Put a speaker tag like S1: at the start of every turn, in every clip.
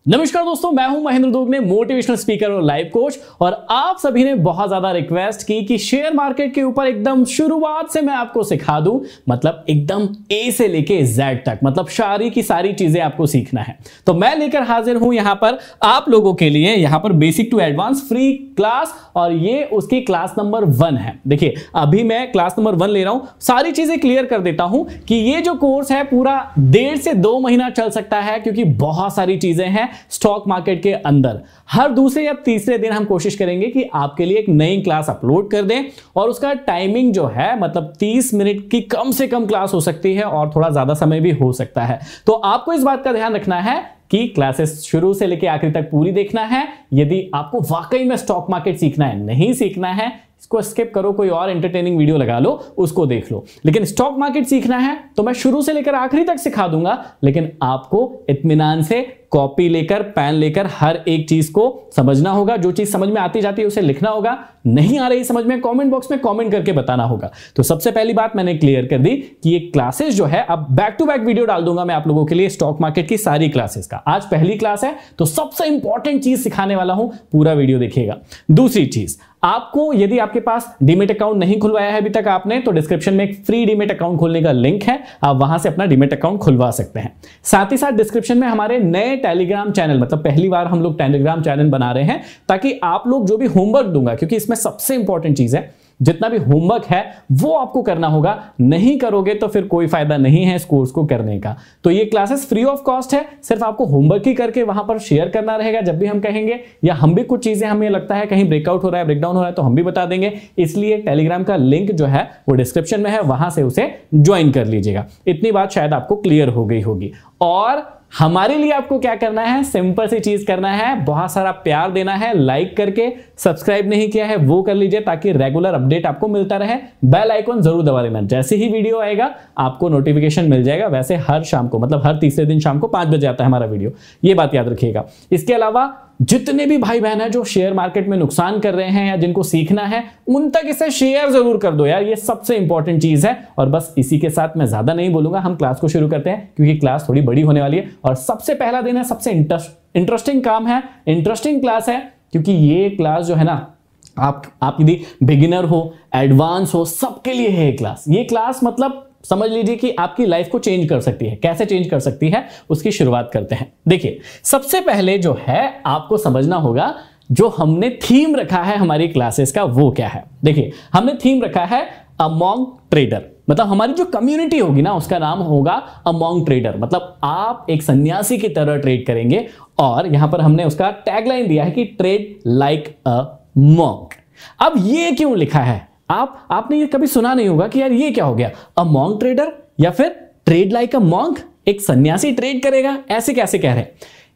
S1: नमस्कार दोस्तों, मैं हूं महेंद्र दोगने, मोटिवेशनल स्पीकर और लाइफ कोच। और आप सभी ने बहुत ज्यादा रिक्वेस्ट की कि शेयर मार्केट के ऊपर एकदम शुरुआत से मैं आपको सिखा दूं, मतलब एकदम ए से लेके जेड तक, मतलब सारी की सारी चीजें आपको सीखना है। तो मैं लेकर हाजिर हूं यहां पर आप लोगों के लिए, यहां पर basic to advance free class, और ये उसकी क्लास नंबर 1 है। देखिए अभी मैं क्लास नंबर 1 ले रहा हूं। सारी चीजें क्लियर कर देता हूं कि ये जो कोर्स है पूरा 1.5 से 2 महीना चल सकता है, क्योंकि बहुत सारी चीजें हैं स्टॉक मार्केट के अंदर। हर दूसरे या तीसरे दिन हम कोशिश करेंगे कि आपके लिए एक नई क्लास अपलोड कर दें, और उसका टाइमिंग जो है मतलब 30 मिनट की कम से कम क्लास हो सकती है, और थोड़ा ज्यादा समय भी हो सकता है। तो आपको इस बात का ध्यान रखना है कि क्लासेस शुरू से लेकर आखिरी तक पूरी देखना है। यदि आपको वाकई में स्टॉक मार्केट सीखना है, नहीं सीखना है, इसको स्किप करो, कोई और एंटरटेनिंग वीडियो लगा लो, उसको देख लो। लेकिन स्टॉक मार्केट सीखना है तो मैं शुरू से लेकर आखिरी तक सिखा दूंगा, लेकिन आपको इत्मीनान से कॉपी लेकर, पेन लेकर हर एक चीज को समझना होगा। जो चीज समझ में आती जाती है उसे लिखना होगा, नहीं आ रही समझ में कमेंट बॉक्स में कमेंट करके बताना होगा। तो सबसे पहली बात मैंने क्लियर कर दी कि ये क्लासेस जो है, अब बैक टू बैक वीडियो डाल दूंगा मैं आप लोगों के लिए स्टॉक मार्केट की सारी क्लासेस का। आज पहली क्लास है तो सबसे इंपॉर्टेंट चीज सिखाने वाला हूं, पूरा वीडियो देखिएगा। दूसरी चीज, आपको यदि आपके पास डीमेट अकाउंट नहीं खुलवाया है अभी तक आपने, तो डिस्क्रिप्शन में एक फ्री डीमेट अकाउंट खोलने का लिंक है, आप वहां से अपना डीमेट अकाउंट खुलवा सकते हैं। साथ ही साथ डिस्क्रिप्शन में हमारे नए टेलीग्राम चैनल, मतलब पहली बार हम लोग टेलीग्राम चैनल बना रहे हैं, ताकि आप लोग जो भी होमवर्क दूंगा, क्योंकि इसमें सबसे इंपॉर्टेंट चीज है जितना भी होमवर्क है वो आपको करना होगा। नहीं करोगे तो फिर कोई फायदा नहीं है इस कोर्स को करने का। तो ये क्लासेस फ्री ऑफ कॉस्ट है, सिर्फ आपको होमवर्क ही करके वहां पर शेयर करना रहेगा जब भी हम कहेंगे, या हम भी कुछ चीजें हमें लगता है कहीं ब्रेकआउट हो रहा है, ब्रेकडाउन हो रहा है, तो हम भी बता देंगे। इसलिए टेलीग्राम का लिंक जो है वो डिस्क्रिप्शन में है, वहां से उसे ज्वाइन कर लीजिएगा। इतनी बात शायद आपको क्लियर हो गई होगी। और हमारे लिए आपको क्या करना है, सिंपल सी चीज करना है, बहुत सारा प्यार देना है, लाइक करके। सब्सक्राइब नहीं किया है वो कर लीजिए, ताकि रेगुलर अपडेट आपको मिलता रहे। बेल आइकन जरूर दबा देना, जैसे ही वीडियो आएगा आपको नोटिफिकेशन मिल जाएगा। वैसे हर शाम को, मतलब हर तीसरे दिन शाम को 5 बजे आता है हमारा वीडियो, ये बात याद रखिएगा। इसके अलावा जितने भी भाई बहन हैं जो शेयर मार्केट में नुकसान कर रहे हैं या जिनको सीखना है, उन तक इसे शेयर जरूर कर दो यार, ये सबसे इंपॉर्टेंट चीज है। और बस इसी के साथ मैं ज्यादा नहीं बोलूंगा, हम क्लास को शुरू करते हैं, क्योंकि क्लास थोड़ी बड़ी होने वाली है। और सबसे पहला दिन है, सबसे इंटरेस्टिंग काम है, इंटरेस्टिंग क्लास है, क्योंकि ये क्लास जो है ना, आप यदि बिगिनर हो, एडवांस हो, सबके लिए है ये क्लास। ये क्लास मतलब समझ लीजिए कि आपकी लाइफ को चेंज कर सकती है। कैसे चेंज कर सकती है उसकी शुरुआत करते हैं। देखिए सबसे पहले जो है आपको समझना होगा, जो हमने थीम रखा है हमारी क्लासेस का वो क्या है। देखिए हमने थीम रखा है अमॉन्ग ट्रेडर, मतलब हमारी जो कम्युनिटी होगी ना उसका नाम होगा अमॉन्ग ट्रेडर, मतलब आप एक सन्यासी की तरह ट्रेड करेंगे। और यहां पर हमने उसका टैगलाइन दिया है कि ट्रेड लाइक अ मॉन्क। अब ये क्यों लिखा है, आपने ये कभी सुना नहीं होगा कि यार ये क्या हो गया, अ मॉन्क ट्रेडर या फिर ट्रेड लाइक अ मॉन्क, एक सन्यासी ट्रेड करेगा, ऐसे कैसे कह रहे हैं।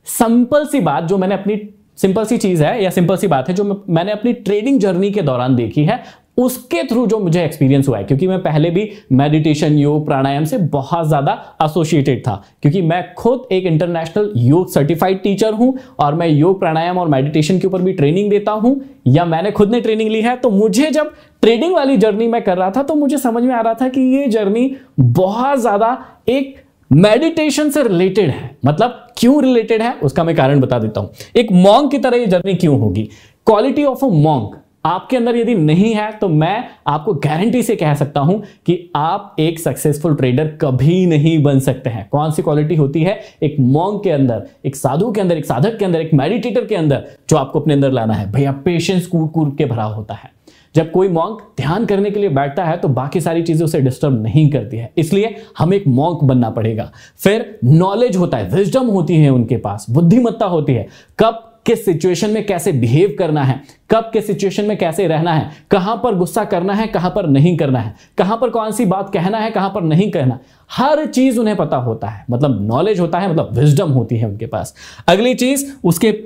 S1: सिंपल सी बात जो मैंने अपनी, सिंपल सी चीज है या सिंपल सी बात है जो मैंने अपनी ट्रेडिंग जर्नी के दौरान देखी है, उसके थ्रू जो मुझे एक्सपीरियंस हुआ है। क्योंकि मैं पहले भी मेडिटेशन, योग, प्राणायाम से बहुत ज्यादा एसोसिएटेड था, क्योंकि मैं खुद एक इंटरनेशनल योग सर्टिफाइड टीचर हूं, और मैं योग, प्राणायाम और मेडिटेशन के ऊपर भी ट्रेनिंग देता हूं, या मैंने खुद ने ट्रेनिंग ली है। तो मुझे जब ट्रेडिंग वाली जर्नी में कर रहा था तो मुझे समझ में आ रहा था कि ये जर्नी बहुत ज्यादा एक मेडिटेशन से रिलेटेड है। मतलब क्यों रिलेटेड है उसका मैं कारण बता देता हूं। एक मॉन्क की तरह ये जर्नी क्यों होगी। क्वालिटी ऑफ अ मॉन्क आपके अंदर यदि नहीं है तो मैं आपको गारंटी से कह सकता हूं कि आप एक सक्सेसफुल ट्रेडर कभी नहीं बन सकते हैं। कौन सी क्वालिटी होती है एक मॉन्क के अंदर, एक साधु के अंदर, एक साधक के अंदर, एक मेडिटेटर के अंदर, जो आपको अपने अंदर लाना है भैया, पेशेंस कूट कूट के भरा होता है। जब कोई मॉन्क ध्यान करने के लिए बैठता है तो बाकी सारी चीजें उसे डिस्टर्ब नहीं करती है, इसलिए हमें एक मॉन्क बनना पड़ेगा। फिर नॉलेज होता है, विजडम होती है उनके पास, बुद्धिमत्ता होती है, कब किस सिचुएशन में कैसे बिहेव करना है, कब किस सिचुएशन में कैसे रहना है, कहां पर गुस्सा करना है, कहां पर नहीं करना है, कहां पर कौन सी बात कहना है, कहां पर नहीं कहना, हर चीज उन्हें पता होता है। मतलब नॉलेज होता है, मतलब विजडम होती है उनके पास। अगली चीज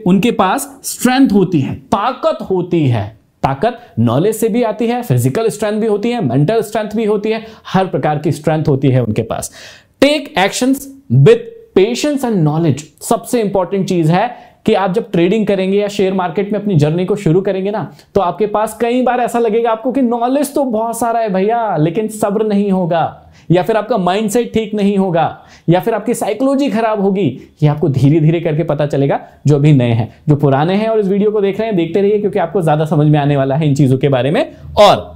S1: उनके पास स्ट्रेंथ होती है, ताकत होती है। ताकत नॉलेज से भी आती है, फिजिकल स्ट्रेंथ भी होती है, मेंटल स्ट्रेंथ भी होती है, हर प्रकार की स्ट्रेंथ होती है उनके पास। Take actions with patience and knowledge सबसे इंपॉर्टेंट चीज है कि आप जब ट्रेडिंग करेंगे या शेयर मार्केट में अपनी जर्नी को शुरू करेंगे ना, तो आपके पास कई बार ऐसा लगेगा आपको कि नॉलेज तो बहुत सारा है भैया, लेकिन सब्र नहीं होगा, या फिर आपका माइंडसेट ठीक नहीं होगा, या फिर आपकी साइकोलॉजी खराब होगी। ये आपको धीरे धीरे करके पता चलेगा, जो अभी नए हैं। जो पुराने हैं और इस वीडियो को देख रहे हैं, देखते रहिए, क्योंकि आपको ज्यादा समझ में आने वाला है इन चीजों के बारे में। और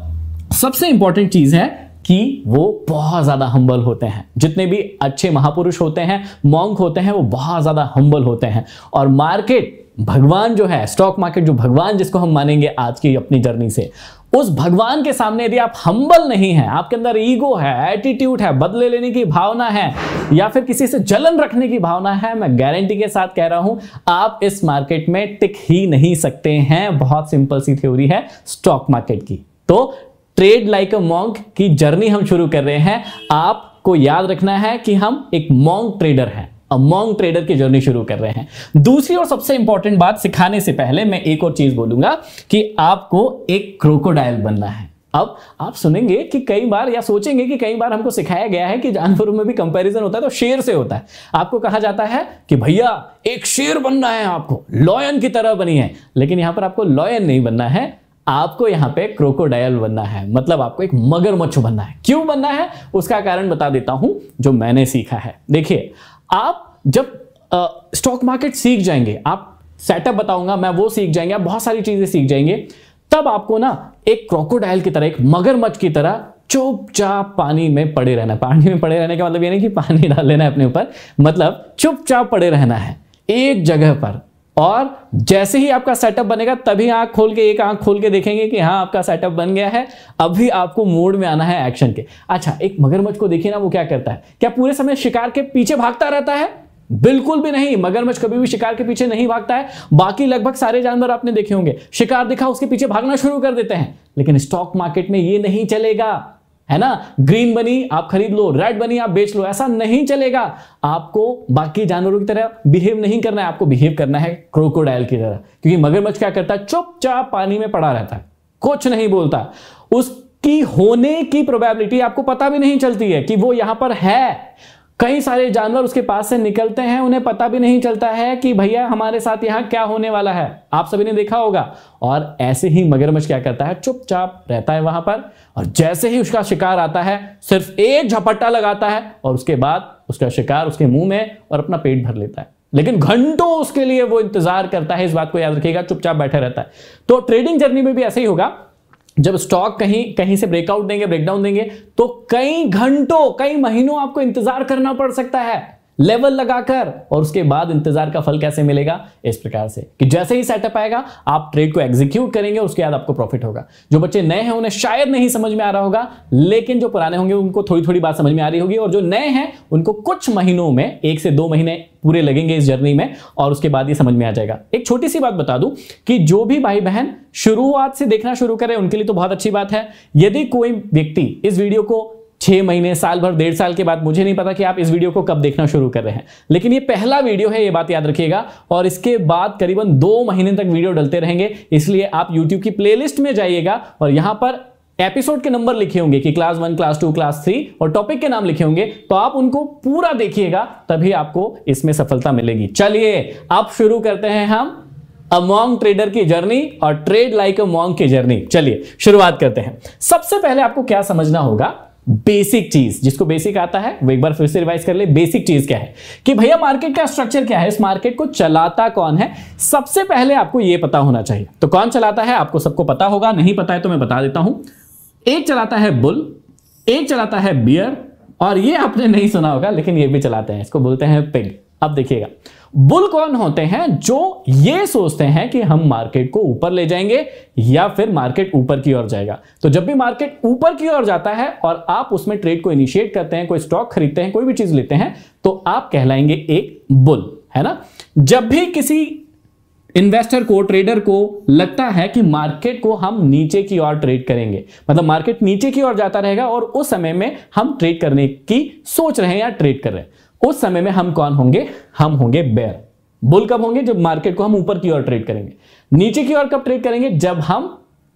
S1: सबसे इंपॉर्टेंट चीज है कि वो बहुत ज्यादा हम्बल होते हैं। जितने भी अच्छे महापुरुष होते हैं, मॉन्क होते हैं, वो बहुत ज्यादा हम्बल होते हैं। और मार्केट, भगवान जो है, स्टॉक मार्केट जो भगवान जिसको हम मानेंगे आज की अपनी जर्नी से, उस भगवान के सामने यदि आप हम्बल नहीं हैं, आपके अंदर ईगो है, एटीट्यूड है, बदले लेने की भावना है, या फिर किसी से जलन रखने की भावना है, मैं गारंटी के साथ कह रहा हूं आप इस मार्केट में टिक ही नहीं सकते हैं। बहुत सिंपल सी थ्योरी है स्टॉक मार्केट की। तो ट्रेड लाइक अ मॉन्क की जर्नी हम शुरू कर रहे हैं। आपको याद रखना है कि हम एक मॉन्क ट्रेडर हैं, मॉन्क ट्रेडर की जर्नी शुरू कर रहे हैं। दूसरी और सबसे इंपॉर्टेंट बात सिखाने से पहले मैं एक और चीज बोलूंगा कि आपको एक क्रोकोडाइल बनना है। अब आप सुनेंगे कि कई बार, या सोचेंगे कि कई बार हमको सिखाया गया है कि जानवरों में भी कंपैरिजन होता है तो शेर से होता है। आपको कहा जाता है कि भैया एक शेर बनना है, आपको लॉयन की तरह बनी है। लेकिन यहां पर आपको लॉयन नहीं बनना है, आपको यहां पे क्रोकोडाइल बनना है। मतलब आपको एक मगरमच्छ बनना है। क्यों बनना है उसका कारण बता देता हूं, जो मैंने सीखा है। देखिए, आप जब स्टॉक मार्केट सीख जाएंगे, आप सेटअप बताऊंगा मैं, वो सीख जाएंगे, आप बहुत सारी चीजें सीख जाएंगे, तब आपको ना एक क्रोकोडाइल की तरह, एक मगरमच्छ की तरह चुपचाप पानी में पड़े रहना है। पानी में पड़े रहने का मतलब ये नहीं कि पानी डाल लेना है अपने ऊपर, मतलब चुपचाप पड़े रहना है एक जगह पर। और जैसे ही आपका सेटअप बनेगा, तभी एक आंख खोल के देखेंगे कि हाँ आपका सेटअप बन गया है। अभी आपको मोड में आना है एक्शन के। अच्छा, एक मगरमच्छ को देखिए ना, वो क्या करता है? क्या पूरे समय शिकार के पीछे भागता रहता है? बिल्कुल भी नहीं। मगरमच्छ कभी भी शिकार के पीछे नहीं भागता है। बाकी लगभग सारे जानवर आपने देखे होंगे, शिकार दिखा उसके पीछे भागना शुरू कर देते हैं। लेकिन स्टॉक मार्केट में ये नहीं चलेगा, है ना। ग्रीन बनी आप खरीद लो, रेड बनी आप बेच लो, ऐसा नहीं चलेगा। आपको बाकी जानवरों की तरह बिहेव नहीं करना है, आपको बिहेव करना है क्रोकोडाइल की तरह। क्योंकि मगरमच्छ क्या करता है? चुपचाप पानी में पड़ा रहता है, कुछ नहीं बोलता। उसकी होने की प्रोबेबिलिटी आपको पता भी नहीं चलती है कि वो यहां पर है। कई सारे जानवर उसके पास से निकलते हैं, उन्हें पता भी नहीं चलता है कि भैया हमारे साथ यहां क्या होने वाला है। आप सभी ने देखा होगा। और ऐसे ही मगरमच्छ क्या करता है? चुपचाप रहता है वहां पर, और जैसे ही उसका शिकार आता है, सिर्फ एक झपट्टा लगाता है और उसके बाद उसका शिकार उसके मुंह में और अपना पेट भर लेता है। लेकिन घंटों उसके लिए वो इंतजार करता है। इस बात को याद रखिएगा, चुपचाप बैठा रहता है। तो ट्रेडिंग जर्नी में भी ऐसे ही होगा। जब स्टॉक कहीं से ब्रेकआउट देंगे, ब्रेकडाउन देंगे, तो कई घंटों, कई महीनों आपको इंतजार करना पड़ सकता है लेवल लगाकर। और उसके बाद इंतजार का फल कैसे मिलेगा? इस प्रकार से कि जैसे ही सेटअप आएगा, आप ट्रेड को एग्जीक्यूट करेंगे, उसके बाद आपको प्रॉफिट होगा। जो बच्चे नए हैं उन्हें शायद नहीं समझ में आ रहा होगा, लेकिन जो पुराने होंगे उनको थोड़ी थोड़ी बात समझ में आ रही होगी। और जो नए हैं उनको कुछ महीनों में, 1 से 2 महीने पूरे लगेंगे इस जर्नी में, और उसके बाद ये समझ में आ जाएगा। एक छोटी सी बात बता दूं कि जो भी भाई बहन शुरुआत से देखना शुरू करें, उनके लिए तो बहुत अच्छी बात है। यदि कोई व्यक्ति इस वीडियो को 6 महीने, साल भर, 1.5 साल के बाद, मुझे नहीं पता कि आप इस वीडियो को कब देखना शुरू कर रहे हैं, लेकिन ये पहला वीडियो है, ये बात याद रखिएगा। और इसके बाद करीबन 2 महीने तक वीडियो डलते रहेंगे। इसलिए आप YouTube की प्लेलिस्ट में जाइएगा और यहां पर एपिसोड के नंबर लिखे होंगे कि क्लास 1, क्लास 2, क्लास 3, और टॉपिक के नाम लिखे होंगे, तो आप उनको पूरा देखिएगा, तभी आपको इसमें सफलता मिलेगी। चलिए अब शुरू करते हैं हम अ मॉन्क ट्रेडर की जर्नी और ट्रेड लाइक अ मॉन्क की जर्नी। चलिए शुरुआत करते हैं। सबसे पहले आपको क्या समझना होगा? बेसिक चीज, जिसको बेसिक आता है वो एक बार फिर से रिवाइज कर ले। बेसिक चीज क्या है कि भैया मार्केट का स्ट्रक्चर क्या है, इस मार्केट को चलाता कौन है, सबसे पहले आपको यह पता होना चाहिए। तो कौन चलाता है आपको सबको पता होगा, नहीं पता है तो मैं बता देता हूं। एक चलाता है बुल, एक चलाता है बियर, और ये आपने नहीं सुना होगा लेकिन ये भी चलाते हैं, इसको बोलते हैं पिग। अब देखिएगा, बुल कौन होते हैं? जो ये सोचते हैं कि हम मार्केट को ऊपर ले जाएंगे या फिर मार्केट ऊपर की ओर जाएगा। तो जब भी मार्केट ऊपर की ओर जाता है और आप उसमें ट्रेड को इनिशिएट करते हैं, कोई स्टॉक खरीदते हैं, कोई भी चीज लेते हैं, तो आप कहलाएंगे एक बुल, है ना। जब भी किसी इन्वेस्टर को, ट्रेडर को लगता है कि मार्केट को हम नीचे की ओर ट्रेड करेंगे, मतलब मार्केट नीचे की ओर जाता रहेगा और उस समय में हम ट्रेड करने की सोच रहे हैं या ट्रेड कर रहे हैं, उस समय में हम कौन होंगे? हम होंगे बेयर। बुल कब होंगे? जब मार्केट को हम ऊपर की ओर ट्रेड करेंगे। नीचे की ओर कब ट्रेड करेंगे? जब हम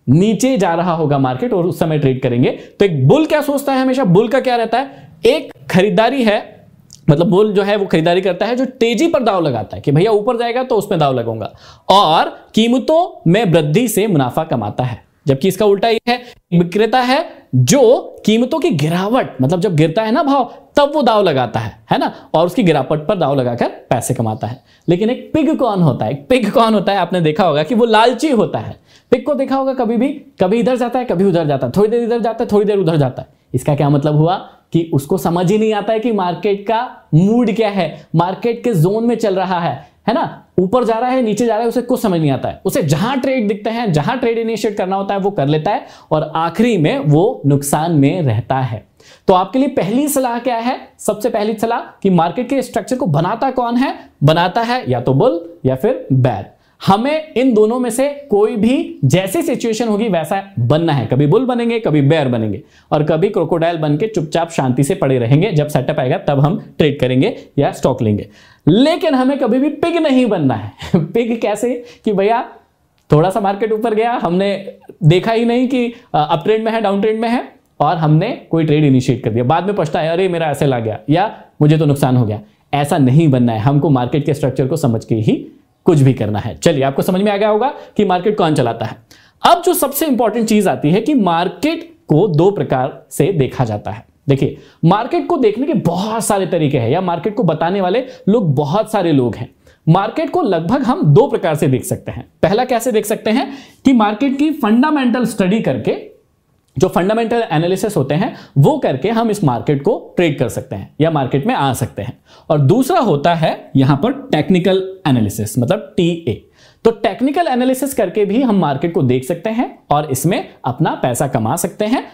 S1: नीचे जा रहा होगा मार्केट और उस समय ट्रेड करेंगे। तो एक बुल क्या सोचता है हमेशा? बुल का क्या रहता है? एक खरीदारी है मतलब वो जो है वो खरीदारी करता है जो तेजी पर दाव लगाता है कि भैया ऊपर जाएगा तो उसमें दाव लगाऊंगा, और कीमतों में वृद्धि से मुनाफा कमाता है। जबकि इसका उल्टा ये है, विक्रेता है जो कीमतों की गिरावट, मतलब जब गिरता है ना भाव तब वो दाव लगाता है ना, और उसकी गिरावट पर दाव लगाकर पैसे कमाता है। लेकिन एक पिग कौन होता है? पिग कौन होता है? आपने देखा होगा कि वो लालची होता है। पिग को देखा होगा कभी इधर जाता है, कभी उधर जाता है, थोड़ी देर इधर जाता है, थोड़ी देर उधर जाता है। इसका क्या मतलब हुआ कि उसको समझ ही नहीं आता है कि मार्केट का मूड क्या है, मार्केट के जोन में चल रहा है ना, ऊपर जा रहा है नीचे जा रहा है, उसे कुछ समझ नहीं आता है। उसे जहां ट्रेड दिखते हैं, जहां ट्रेड इनिशिएट करना होता है वो कर लेता है, और आखिरी में वो नुकसान में रहता है। तो आपके लिए पहली सलाह क्या है? सबसे पहली सलाह कि मार्केट के स्ट्रक्चर को बनाता कौन है? बनाता है या तो बुल या फिर बैर। हमें इन दोनों में से कोई भी जैसी सिचुएशन होगी वैसा बनना है। कभी बुल बनेंगे, कभी बेयर बनेंगे, और कभी क्रोकोडाइल बन के चुपचाप शांति से पड़े रहेंगे। जब सेटअप आएगा तब हम ट्रेड करेंगे या स्टॉक लेंगे। लेकिन हमें कभी भी पिग नहीं बनना है। पिग कैसे? कि भैया थोड़ा सा मार्केट ऊपर गया, हमने देखा ही नहीं कि अप ट्रेंड में है डाउन ट्रेंड में है, और हमने कोई ट्रेड इनिशिएट कर दिया, बाद में पछताया अरे मेरा ऐसे लग गया या मुझे तो नुकसान हो गया। ऐसा नहीं बनना है। हमको मार्केट के स्ट्रक्चर को समझ के ही कुछ भी करना है। चलिए, आपको समझ में आ गया होगा कि मार्केट कौन चलाता है। अब जो सबसे इंपॉर्टेंट चीज आती है कि मार्केट को दो प्रकार से देखा जाता है। देखिए, मार्केट को देखने के बहुत सारे तरीके हैं, या मार्केट को बताने वाले लोग बहुत सारे लोग हैं। मार्केट को लगभग हम दो प्रकार से देख सकते हैं। पहला कैसे देख सकते हैं कि मार्केट की फंडामेंटल स्टडी करके, जो फंडामेंटल एनालिसिस होते हैं वो करके हम इस मार्केट को ट्रेड कर सकते हैं या मार्केट में आ सकते हैं। और दूसरा होता है यहां पर टेक्निकल एनालिसिस, मतलब टीए। तो टेक्निकल एनालिसिस करके भी हम मार्केट को देख सकते हैं और इसमें अपना पैसा कमा सकते हैं।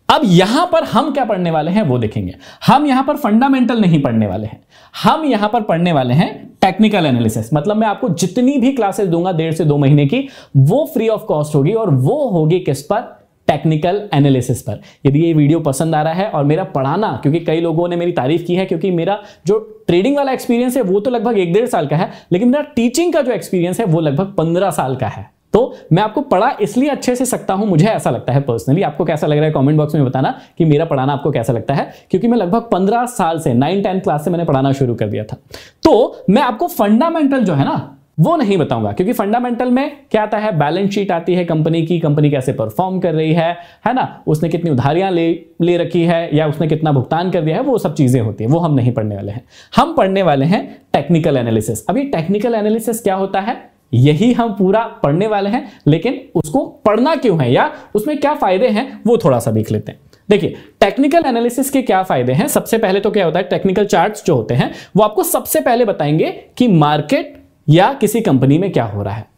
S1: अब यहां पर हम क्या पढ़ने वाले हैं वो देखेंगे। हम यहां पर फंडामेंटल नहीं पढ़ने वाले हैं, हम यहां पर पढ़ने वाले हैं टेक्निकल एनालिसिस। मतलब मैं आपको जितनी भी क्लासेस दूंगा 1.5 से 2 महीने की, वो फ्री ऑफ कॉस्ट होगी, और वो होगी किस पर? टेक्निकल एनालिसिस पर। यदि ये वीडियो पसंद आ रहा है और मेरा पढ़ाना, क्योंकि कई लोगों ने मेरी तारीफ की है, क्योंकि मेरा जो ट्रेडिंग वाला एक्सपीरियंस है वो तो लगभग 1-1.5 साल का है, लेकिन मेरा टीचिंग का जो एक्सपीरियंस है वो लगभग 15 साल का है। तो मैं आपको पढ़ा इसलिए अच्छे से सकता हूं, मुझे ऐसा लगता है पर्सनली। आपको कैसा लग रहा है कमेंट बॉक्स में बताना कि मेरा पढ़ाना आपको कैसा लगता है, क्योंकि मैं लगभग 15 साल से 9-10 क्लास से मैंने पढ़ाना शुरू कर दिया था। तो मैं आपको फंडामेंटल जो है ना वो नहीं बताऊंगा, क्योंकि फंडामेंटल में क्या आता है? बैलेंस शीट आती है कंपनी की, कंपनी कैसे परफॉर्म कर रही है ना, उसने कितनी उधारियां ले रखी है, या उसने कितना भुगतान कर दिया है, वो सब चीजें होती है, वो हम नहीं पढ़ने वाले हैं। हम पढ़ने वाले हैं टेक्निकल एनालिसिस। अभी टेक्निकल एनालिसिस क्या होता है यही हम पूरा पढ़ने वाले हैं, लेकिन उसको पढ़ना क्यों है या उसमें क्या फायदे हैं वो थोड़ा सा देख लेते हैं। देखिए, टेक्निकल एनालिसिस के क्या फायदे हैं। सबसे पहले तो क्या होता है, टेक्निकल चार्ट्स जो होते हैं वो आपको सबसे पहले बताएंगे कि मार्केट या किसी कंपनी में क्या हो रहा है।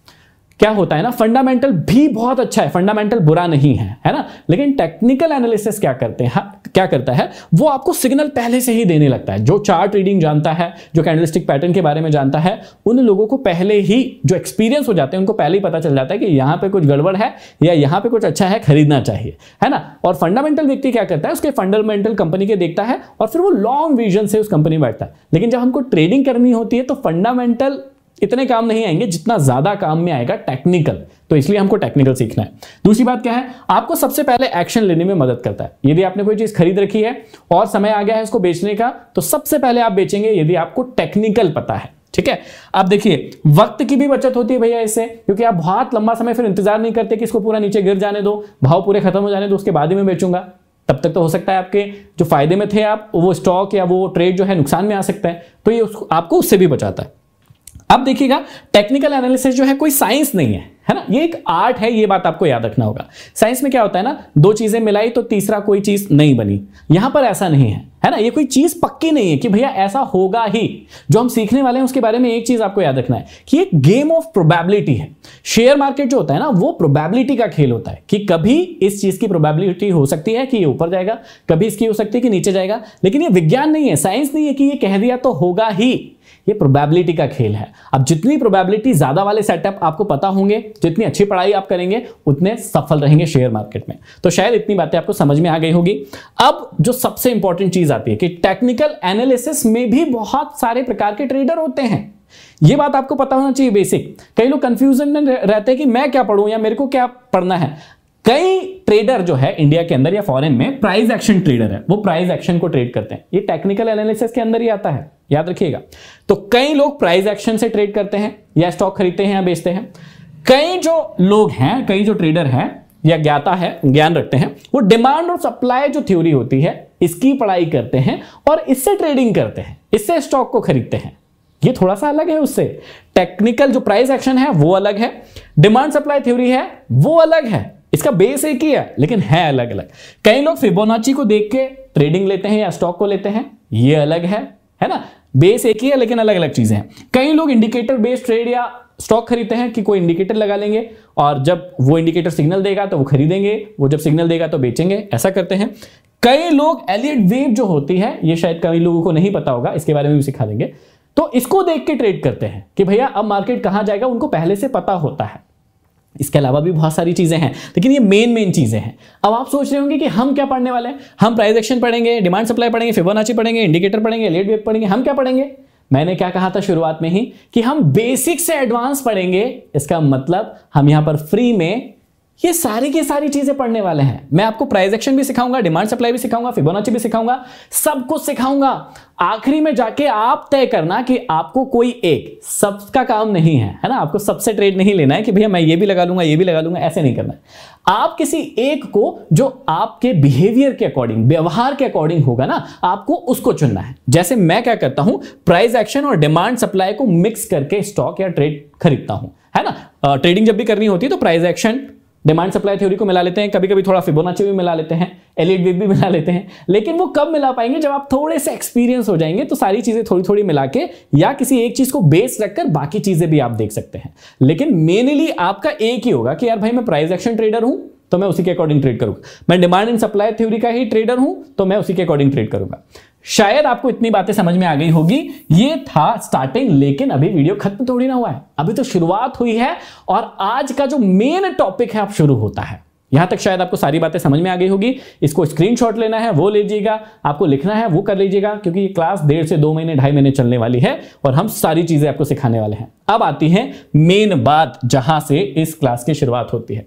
S1: क्या होता है ना, फंडामेंटल भी बहुत अच्छा है, फंडामेंटल बुरा नहीं है ना, लेकिन टेक्निकल एनालिसिस क्या करता है वो आपको सिग्नल पहले से ही देने लगता है। जो चार्ट रीडिंग जानता है, जो कैंडलस्टिक पैटर्न के बारे में जानता है, उन लोगों को पहले ही जो एक्सपीरियंस हो जाते हैं उनको पहले ही पता चल जाता है कि यहां पे कुछ गड़बड़ है या यहां पे कुछ अच्छा है, खरीदना चाहिए, है ना। और फंडामेंटल व्यक्ति क्या करता है, उसके फंडामेंटल कंपनी के देखता है और फिर वो लॉन्ग विजन से उस कंपनी में बैठता है। लेकिन जब हमको ट्रेडिंग करनी होती है तो फंडामेंटल इतने काम नहीं आएंगे जितना ज्यादा काम में आएगा टेक्निकल। तो इसलिए हमको टेक्निकल सीखना है। दूसरी बात क्या है, आपको सबसे पहले एक्शन लेने में मदद करता है। यदि आपने कोई चीज खरीद रखी है और समय आ गया है इसको बेचने का, तो सबसे पहले आप बेचेंगे यदि आपको टेक्निकल पता है। ठीक है, आप देखिए वक्त की भी बचत होती है भैया इससे, क्योंकि आप बहुत लंबा समय फिर इंतजार नहीं करते कि इसको पूरा नीचे गिर जाने दो, भाव पूरे खत्म हो जाने दो, उसके बाद ही मैं बेचूंगा। तब तक तो हो सकता है आपके जो फायदे में थे आप वो स्टॉक या वो ट्रेड जो है नुकसान में आ सकता है, तो ये आपको उससे भी बचाता है। अब देखिएगा, टेक्निकल एनालिसिस जो है कोई साइंस नहीं है ना, ये एक आर्ट है, ये बात आपको याद रखना होगा। साइंस में क्या होता है ना, दो चीजें मिलाई तो तीसरा कोई चीज नहीं बनी। यहां पर ऐसा नहीं है ना, ये कोई चीज पक्की नहीं है कि भैया ऐसा होगा ही। जो हम सीखने वाले हैं उसके बारे में एक चीज आपको याद रखना है कि एक गेम ऑफ प्रोबेबिलिटी है। शेयर मार्केट जो होता है ना वो प्रोबेबिलिटी का खेल होता है कि कभी इस चीज की प्रोबेबिलिटी हो सकती है कि ये ऊपर जाएगा, कभी इसकी हो सकती है कि नीचे जाएगा। लेकिन ये विज्ञान नहीं है, साइंस नहीं है कि ये कह दिया तो होगा ही, ये प्रोबेबिलिटी का खेल है। अब जितनी प्रोबेबिलिटी ज्यादा वाले सेटअप आपको पता होंगे, जितनी अच्छी पढ़ाई आप करेंगे उतने सफल रहेंगे शेयर मार्केट में। तो शायद इतनी बातें आपको समझ में आ गई होगी। अब जो सबसे इंपॉर्टेंट चीज आती है कि टेक्निकल एनालिसिस में भी बहुत सारे प्रकार के ट्रेडर होते हैं। ये बात आपको पता होना चाहिए बेसिक। कई लोग कंफ्यूजन में रहते हैं कि मैं क्या पढ़ूं या मेरे को क्या पढ़ना है। कई ट्रेडर जो है इंडिया के अंदर या फॉरेन में प्राइस एक्शन ट्रेडर है, वो प्राइस एक्शन को ट्रेड करते हैं। ये टेक्निकल एनालिसिस के अंदर ही आता है, याद रखिएगा। तो कई लोग प्राइस एक्शन से ट्रेड करते हैं या स्टॉक खरीदते हैं या बेचते हैं। कई जो लोग हैं, कई जो ट्रेडर हैं या ज्ञाता है, ज्ञान रखते हैं, वो डिमांड और सप्लाई जो थ्योरी होती है इसकी पढ़ाई करते हैं और इससे ट्रेडिंग करते हैं, इससे स्टॉक को खरीदते हैं। ये थोड़ा सा अलग है उससे। टेक्निकल जो प्राइस एक्शन है वो अलग है, डिमांड सप्लाई थ्योरी है वो अलग है। इसका बेस एक ही है लेकिन है अलग अलग। कई लोग फिबोनाची को देख के ट्रेडिंग लेते हैं या स्टॉक को लेते हैं, ये अलग है ना। बेस एक ही है लेकिन अलग अलग चीजें हैं। कई लोग इंडिकेटर बेस्ड ट्रेड या स्टॉक खरीदते हैं कि कोई इंडिकेटर लगा लेंगे और जब वो इंडिकेटर सिग्नल देगा तो वो खरीदेंगे, वो जब सिग्नल देगा तो बेचेंगे, ऐसा करते हैं। कई लोग एलियट वेव जो होती है, ये शायद कई लोगों को नहीं पता होगा, इसके बारे में भी सिखा देंगे, तो इसको देख के ट्रेड करते हैं कि भैया अब मार्केट कहां जाएगा, उनको पहले से पता होता है। इसके अलावा भी बहुत सारी चीजें हैं लेकिन ये मेन चीजें हैं। अब आप सोच रहे होंगे कि हम क्या पढ़ने वाले हैं, हम प्राइस एक्शन पढ़ेंगे, डिमांड सप्लाई पढ़ेंगे, फिबोनाची पढ़ेंगे, इंडिकेटर पढ़ेंगे, एलियट वेव पढ़ेंगे, हम क्या पढ़ेंगे? मैंने क्या कहा था शुरुआत में ही कि हम बेसिक से एडवांस पढ़ेंगे। इसका मतलब हम यहां पर फ्री में ये सारी की सारी चीजें पढ़ने वाले हैं। मैं आपको प्राइस एक्शन भी सिखाऊंगा, डिमांड सप्लाई भी सिखाऊंगा, फिबोनाची भी सिखाऊंगा, सब कुछ सिखाऊंगा। आखिरी में जाके आप तय करना कि आपको कोई एक, सबका काम नहीं है ना। आपको सबसे ट्रेड नहीं लेना है कि भैया मैं ये भी लगा लूंगा, ये भी लगा लूंगा, ऐसे नहीं करना है। आप किसी एक को जो आपके बिहेवियर के अकॉर्डिंग, व्यवहार के अकॉर्डिंग होगा ना, आपको उसको चुनना है। जैसे मैं क्या करता हूं, प्राइस एक्शन और डिमांड सप्लाई को मिक्स करके स्टॉक या ट्रेड खरीदता हूं, है ना। ट्रेडिंग जब भी करनी होती है तो price action, demand supply theory को मिला लेते हैं, कभी कभी थोड़ा फिबोनाची भी मिला लेते हैं, एलियट वेव भी मिला लेते हैं। लेकिन वो कब मिला पाएंगे, जब आप थोड़े से एक्सपीरियंस हो जाएंगे तो सारी चीजें थोड़ी थोड़ी मिला के या किसी एक चीज को बेस रखकर बाकी चीजें भी आप देख सकते हैं। लेकिन मेनली आपका एक ही होगा कि यार भाई मैं प्राइस एक्शन ट्रेडर हूं तो मैं उसी के अकॉर्डिंग ट्रेड करूंगा, मैं डिमांड एंड सप्लाई थ्योरी का ही ट्रेडर हूं तो मैं उसी के अकॉर्डिंग ट्रेड करूंगा। शायद आपको इतनी बातें समझ में आ गई होगी। ये था स्टार्टिंग, लेकिन अभी वीडियो खत्म थोड़ी ना हुआ है, अभी तो शुरुआत हुई है और आज का जो मेन टॉपिक है अब शुरू होता है। यहां तक शायद आपको सारी बातें समझ में आ गई होगी। इसको स्क्रीनशॉट लेना है वो लीजिएगा, आपको लिखना है वो कर लीजिएगा, क्योंकि ये क्लास 1.5 से 2 महीने 2.5 महीने चलने वाली है और हम सारी चीजें आपको सिखाने वाले हैं। अब आती है मेन बात जहां से इस क्लास की शुरुआत होती है।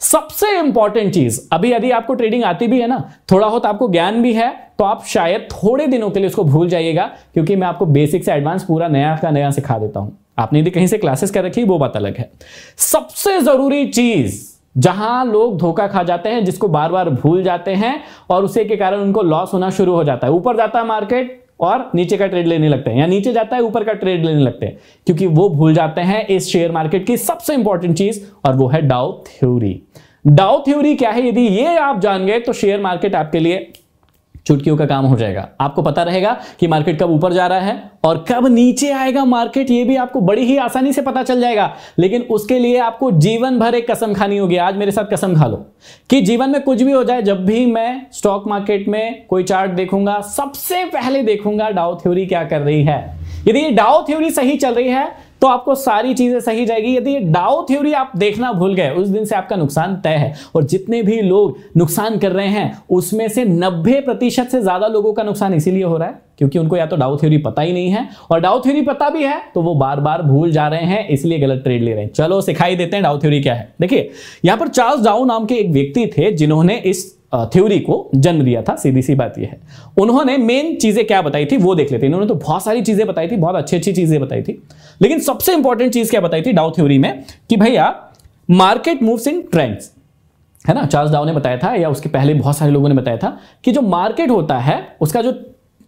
S1: सबसे इंपॉर्टेंट चीज, अभी यदि आपको ट्रेडिंग आती भी है ना, थोड़ा बहुत आपको ज्ञान भी है, तो आप शायद थोड़े दिनों के लिए उसको भूल जाइएगा, क्योंकि मैं आपको बेसिक से एडवांस पूरा नया का नया सिखा देता हूं। आपने यदि कहीं से क्लासेस कर रखी वो बात अलग है। सबसे जरूरी चीज जहां लोग धोखा खा जाते हैं, जिसको बार बार भूल जाते हैं और उसी के कारण उनको लॉस होना शुरू हो जाता है। ऊपर जाता है मार्केट और नीचे का ट्रेड लेने लगते हैं, या नीचे जाता है ऊपर का ट्रेड लेने लगते हैं, क्योंकि वो भूल जाते हैं इस शेयर मार्केट की सबसे इंपॉर्टेंट चीज, और वो है डाउ थ्योरी। डाउ थ्योरी क्या है, यदि ये आप जान गए तो शेयर मार्केट आपके लिए चुटकियों का काम हो जाएगा। आपको पता रहेगा कि मार्केट कब ऊपर जा रहा है और कब नीचे आएगा मार्केट, ये भी आपको बड़ी ही आसानी से पता चल जाएगा। लेकिन उसके लिए आपको जीवन भर एक कसम खानी होगी। आज मेरे साथ कसम खा लो कि जीवन में कुछ भी हो जाए, जब भी मैं स्टॉक मार्केट में कोई चार्ट देखूंगा, सबसे पहले देखूंगा डाउ थ्योरी क्या कर रही है। यदि ये डाउ थ्योरी सही चल रही है तो आपको सारी चीजें सही जाएगी। यदि ये डाउ थ्योरी आप देखना भूल गए, उस दिन से आपका नुकसान तय है। और जितने भी लोग नुकसान कर रहे हैं उसमें से 90% से ज्यादा लोगों का नुकसान इसीलिए हो रहा है क्योंकि उनको या तो डाउ थ्योरी पता ही नहीं है, और डाउ थ्योरी पता भी है तो वो बार बार भूल जा रहे हैं, इसलिए गलत ट्रेड ले रहे हैं। चलो सिखाई देते हैं डाउ थ्योरी क्या है। देखिए, यहां पर चार्ल्स डाउ नाम के एक व्यक्ति थे जिन्होंने इस थ्योरी को जन्म दिया था। सीधी सी बात यह है, उन्होंने मेन चीजें क्या बताई थी वो देख लेते हैं। इन्होंने तो बहुत सारी चीजें बताई थी, बहुत अच्छी अच्छी चीजें बताई थी, लेकिन सबसे इंपॉर्टेंट चीज क्या बताई थी डाउ थ्योरी में कि भैया मार्केट मूव्स इन ट्रेंड्स, है ना। चार्ल्स डाउ ने बताया था, या उसके पहले बहुत सारे लोगों ने बताया था कि जो मार्केट होता है उसका जो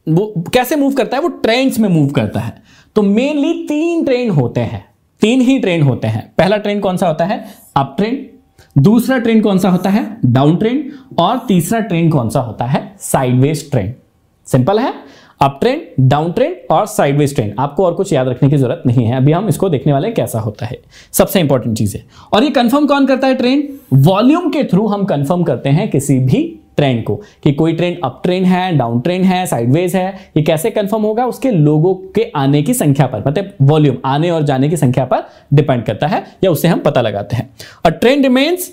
S1: वो कैसे मूव करता है, वो ट्रेंड्स में मूव करता है। तो मेनली 3 ट्रेंड होते हैं, 3 ही ट्रेंड होते हैं। पहला ट्रेंड कौन सा होता है, अप ट्रेंड। दूसरा ट्रेंड कौन सा होता है, डाउन ट्रेंड। और तीसरा ट्रेंड कौन सा होता है, साइडवेज ट्रेंड। सिंपल है, अप ट्रेंड, डाउन ट्रेंड और साइडवेज ट्रेंड। आपको और कुछ याद रखने की जरूरत नहीं है, अभी हम इसको देखने वाले हैं कैसा होता है। सबसे इंपॉर्टेंट चीज है। और ये कंफर्म कौन करता है ट्रेंड, वॉल्यूम के थ्रू हम कंफर्म करते हैं किसी भी ट्रेंड को, कि कोई ट्रेंड अप ट्रेंड है, डाउन ट्रेंड है, साइडवेज है। ये कैसे कंफर्म होगा, उसके लोगों के आने की संख्या पर, मतलब वॉल्यूम आने और जाने की संख्या पर डिपेंड करता है, या उससे हम पता लगाते हैं। A trend remains